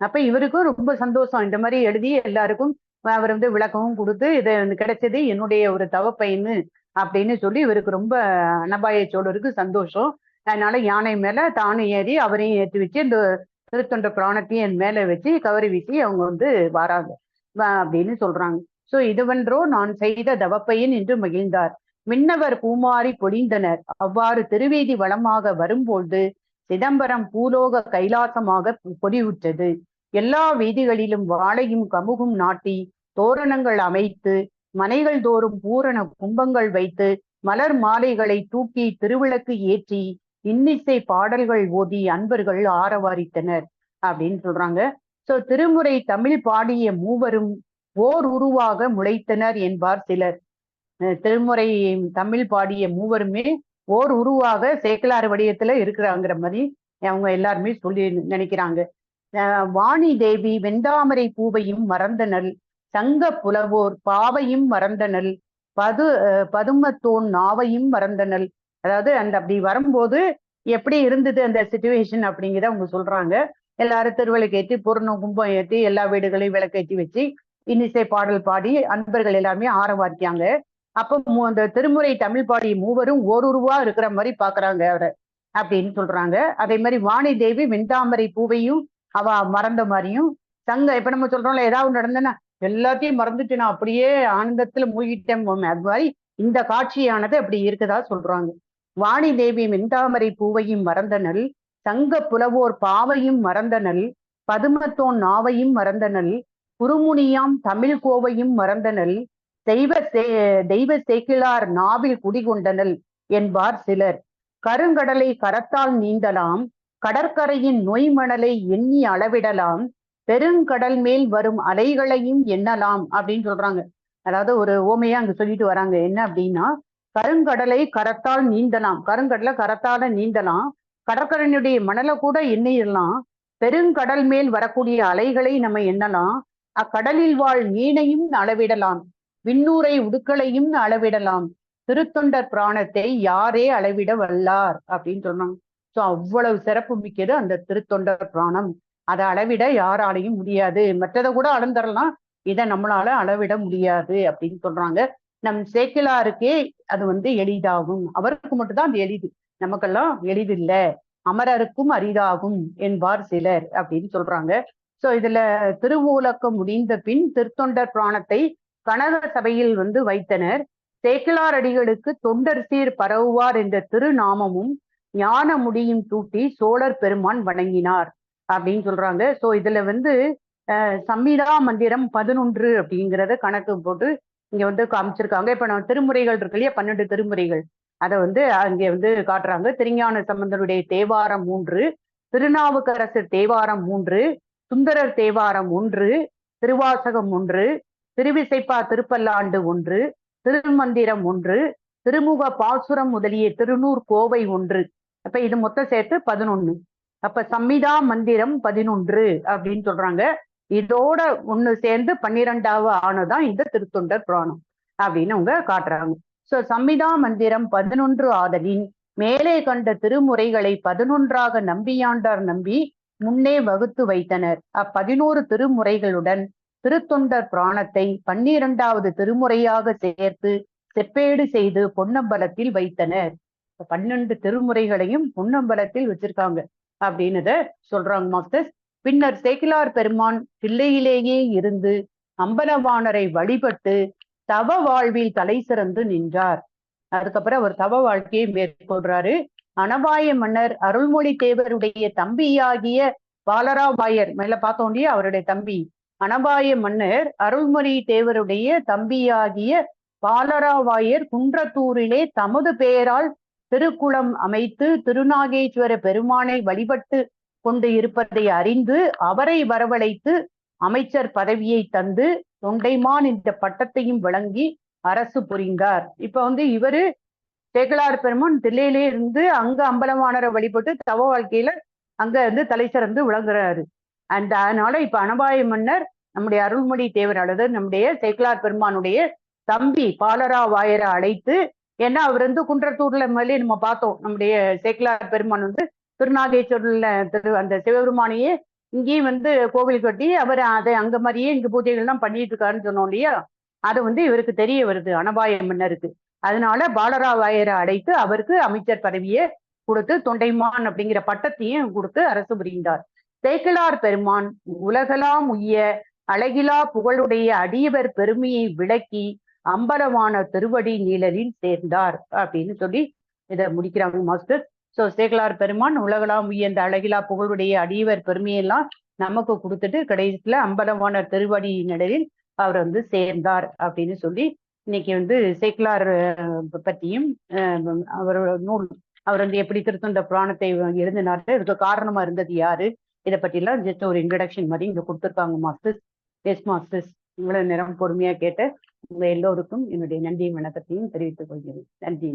அப்ப இவருக்கும் ரொம்ப சந்தோஷம். இந்த மாதிரி எழுதி எல்லாருக்கும் அவர் வந்து விளக்கமும் கொடுத்து இது கிடைச்சது என்னுடைய ஒரு தவப்பயன்னு அப்படின்னு சொல்லி இவருக்கு ரொம்ப அனபாய சோழருக்கு சந்தோஷம். அதனால யானை மேல தானும் ஏறி அவரையும் ஏற்றி வச்சு இந்த திருத்தொண்ட பிராணத்தையும் என் மேல வச்சு கவரி வீசி அவங்க வந்து வராங்க அப்படின்னு சொல்றாங்க. சோ இதுவென்றோ நான் செய்த தவப்பையன் என்று மகிழ்ந்தார். மின்னவர் பூமாரி பொழிந்தனர். அவ்வாறு திருவீதி வளமாக வரும்போது சிதம்பரம் பூலோக கைலாசமாக பொலிவுற்றது. எல்லா வீதிகளிலும் வாழையும் கமுகும் நாட்டி தோரணங்கள் அமைத்து மனைகள் தோறும் பூரண கும்பங்கள் வைத்து மலர் மாலைகளை தூக்கி திருவிளக்கு ஏற்றி இன்னிசை பாடல்கள் ஓதி அன்பர்கள் ஆரவாரித்தனர் அப்படின்னு சொல்றாங்க. சோ திருமுறை தமிழ் பாடிய மூவரும் ஓர் உருவாக முளைத்தனர் என்பார் சிலர். திருமுறை தமிழ் பாடிய மூவருமே ஓர் உருவாக சேக்கலாறு வடிவத்துல இருக்கிறாங்கிற மாதிரி அவங்க எல்லாருமே சொல்லி நினைக்கிறாங்க. வாணி தேவி வெந்தாமரை பூவையும் மறந்தனள், சங்க புலவோர் பாவையும் மறந்தனள், பதுமத்தோன் நாவையும் மறந்தனள். அதாவது அந்த அப்படி வரும்போது எப்படி இருந்தது அந்த சிச்சுவேஷன் அப்படிங்கிறத அவங்க சொல்றாங்க. எல்லாரும் திருவிளக்கு ஏற்றி பூர்ண கும்பம் ஏற்றி எல்லா வீடுகளையும் விளக்கேற்றி வச்சு இன்னிசை பாடல் பாடி அன்பர்கள் எல்லாருமே ஆரவாரிக்காங்க. அப்ப அந்த திருமுறை தமிழ் பாடிய மூவரும் ஓருருவா இருக்கிற மாதிரி பாக்குறாங்க அவரை அப்படின்னு சொல்றாங்க. அதே மாதிரி வாணி தேவி வெண்தாமரை பூவையும் அவ மறந்த மாதிரியும், சங்க இப்ப நம்ம சொல்றோம்ல ஏதாவது நடந்தேன்னா எல்லாத்தையும் மறந்துட்டு நான் அப்படியே ஆனந்தத்துல மூழ்கிட்டேன், அது மாதிரி இந்த காட்சியானது அப்படி இருக்குதா சொல்றாங்க. வாணி தேவி வெண்தாமரை பூவையும் மறந்தனள், சங்க புலவோர் பாவையும் மறந்தனள், பதுமத்தோன் நாவையும் மறந்தனள், குறுமுனியாம் தமிழ் கோவையும் மறந்தனள், தெய்வ சேக்கிழார் நாவில் குடிகொண்டனள் என்பார் சிலர். கருங்கடலை கரத்தால் நீந்தலாம், கடற்கரையின் நொய்மணலை எண்ணி அளவிடலாம், பெருங்கடல் மேல் வரும் அலைகளையும் எண்ணலாம் அப்படின்னு சொல்றாங்க. அதாவது ஒரு ஓமையா அங்க சொல்லிட்டு வராங்க. என்ன அப்படின்னா, கருங்கடலை கரத்தால் நீந்தலாம், கருங்கடலை கரத்தால நீந்தலாம், கடற்கரையினுடைய மணலை கூட எண்ணிடலாம், பெருங்கடல் மேல் வரக்கூடிய அலைகளை நம்ம எண்ணலாம், அக்கடலில் வாழ் மீனையும் அளவிடலாம், விண்ணூரை உடுக்களையும் அளவிடலாம், திருத்தொண்டர் பிராணத்தை யாரே அளவிட வல்லார் அப்படின்னு சொன்னாங்க. சோ அவ்வளவு சிறப்பு மிக்கது அந்த திருத்தொண்டர் பிராணம். அதை அளவிட யாராலையும் முடியாது. மற்றதை கூட அளந்தரலாம், இதை நம்மளால அளவிட முடியாது அப்படின்னு சொல்றாங்க. நம் சேக்கிழாருக்கே அது வந்து எளிதாகும், அவருக்கு மட்டும்தான் அது எளிது, நமக்கெல்லாம் எளிதில்ல, அமரருக்கும் அரிதாகும் என்பார் சிலர் அப்படின்னு சொல்றாங்க. சோ இதுல திருமூலக்கம் முடிந்த பின் திருத்தொண்டர் பிராணத்தை கனக சபையில் வந்து வைத்தனர். சேக்கிழார் அடிகளுக்கு தொண்டர் சீர் பரவுவார் என்ற திருநாமமும் ஞான முடியும் தூட்டி சோழர் பெருமான் வணங்கினார் அப்படின்னு சொல்றாங்க. சோ இதுல வந்து சம்மிதா மந்திரம் 11 அப்படிங்கிறத கணக்கு போட்டு இங்க வந்து காமிச்சிருக்காங்க. இப்ப நம்ம திருமுறைகள் இருக்கு இல்லையா, 12 திருமுறைகள், அதை வந்து அங்க வந்து காட்டுறாங்க. திருஞான சம்பந்தருடைய தேவாரம் 3, திருநாவுக்கரசர் தேவாரம் 3, சுந்தரர் தேவாரம் 1, திருவாசகம் 1, திருவிசைப்பா திருப்பல்லாண்டு 1, திருமந்திரம் 1, திருமுக பாசுரம் முதலிய திருநூர் கோவை 1. அப்ப இது மொத்தம் சேர்த்து 11. அப்ப சம்மிதா மந்திரம் 11 அப்படின்னு சொல்றாங்க. இதோட ஒண்ணு சேர்ந்து 12வது ஆனதான் இந்த திருத்தொண்டர் புராணம் அப்படின்னு அவங்க காட்டுறாங்க. சோ சம்மிதா மந்திரம் 11 ஆதலின் மேலே கண்ட திருமுறைகளை 11ஆக நம்பியாண்டார் நம்பி முன்னே வகுத்து வைத்தனர். 11 திருமுறைகளுடன் திருத்தொண்டர் புராணத்தை 12வது திருமுறையாக சேர்த்து செப்பேடு செய்து பொன்னம்பலத்தில் வைத்தனர். 12 திருமுறைகளையும் பொன்னம்பலத்தில் வச்சிருக்காங்க அப்படின்னத சொல்றாங்க மாஸ்டர்ஸ். பின்னர் சேக்கிழார் பெருமான் தில்லையிலேயே இருந்து அம்பலவாணரை வழிபட்டு தவ வாழ்வில் தலை சிறந்து நின்றார். அதுக்கப்புறம் அவர் தவ வாழ்க்கையை மேற்கொள்றாரு. அனபாய மன்னர் அருள்மொழி தேவருடைய தம்பியாகிய பாலராபாயர் மேல பார்த்தோம் இல்லையா, அவருடைய தம்பி அனபாய மன்னர் அருள்மொழி தேவருடைய தம்பியாகிய பாலராபாயர் குன்றத்தூரிலே தமது பெயரால் திருக்குளம் அமைத்து திருநாகேஸ்வர பெருமானை வழிபட்டு கொண்டு இருப்பதை அறிந்து அவரை வரவழைத்து அமைச்சர் பதவியை தந்து தொண்டைமான் இந்த பட்டத்தையும் வழங்கி அரசு புரிந்தார். இப்ப வந்து இவரு சேக்கிழார் பெருமான் தில்லையிலே இருந்து அங்க அம்பலவாணரை வழிபட்டு தவ வாழ்க்கையில அங்க இருந்து தலை சிறந்து விளங்குறாரு. அதனால இப்ப அனபாய மன்னர் நம்முடைய அருள்மொழி தேவர் அல்லது நம்முடைய சேக்கிழார் பெருமானுடைய தம்பி பாலரா வாயரை அழைத்து, ஏன்னா அவர் வந்து குன்றத்தூர்ல மேலே நம்ம பார்த்தோம், நம்முடைய சேக்கிழார் பெருமான் வந்து திருநாகேஸ்வரர்ல அந்த சிவபெருமானையே இங்கேயும் வந்து கோவில் கட்டி அவர் அதை அங்க மாதிரியே இங்க பூஜைகள்லாம் பண்ணிட்டு இருக்காருன்னு சொன்னோம் இல்லையா. அது வந்து இவருக்கு தெரிய வருது அனபாய மன்னருக்கு. அதனால பாலரா வாயரை அழைத்து அவருக்கு அமைச்சர் பதவியை கொடுத்து தொண்டைமான் அப்படிங்கிற பட்டத்தையும் கொடுத்து அரசு புரிந்தார். சேக்கிழார் பெருமான் உலகலாம் உய்ய அழகிலா புகழுடைய அடியவர் பெருமையை விளக்கி அம்பலமான திருவடி நீழலில் சேர்ந்தார் அப்படின்னு சொல்லி இதை முடிக்கிறாங்க மாஸ்டர். சோ சேக்கிழார் பெருமான் உலகலாம் உய்ய இந்த அழகிலா புகழுடைய அடியவர் பெருமையெல்லாம் நமக்கு கொடுத்துட்டு கடைசியில அம்பலமான திருவடி நிழலில் அவர் வந்து சேர்ந்தார் அப்படின்னு சொல்லி இன்னைக்கு வந்து சேக்கிழார் பற்றியும் அவரோட நூல், அவர் வந்து எப்படி திருத்தொண்ட புராணத்தை எழுதினாரு, இதுக்கு காரணமா இருந்தது யாரு, இதை பற்றிலாம் ஜஸ்ட் ஒரு இன்ட்ரடக்ஷன் மாதிரி இங்க கொடுத்துருக்காங்க மாஸ்டர்ஸ். எஸ் மாஸ்டர்ஸ், இவ்வளவு நேரம் பொறுமையா கேட்ட உங்க எல்லோருக்கும் என்னுடைய நன்றியும் வணக்கத்தையும் தெரிவித்துக் கொள்கிறேன். நன்றி.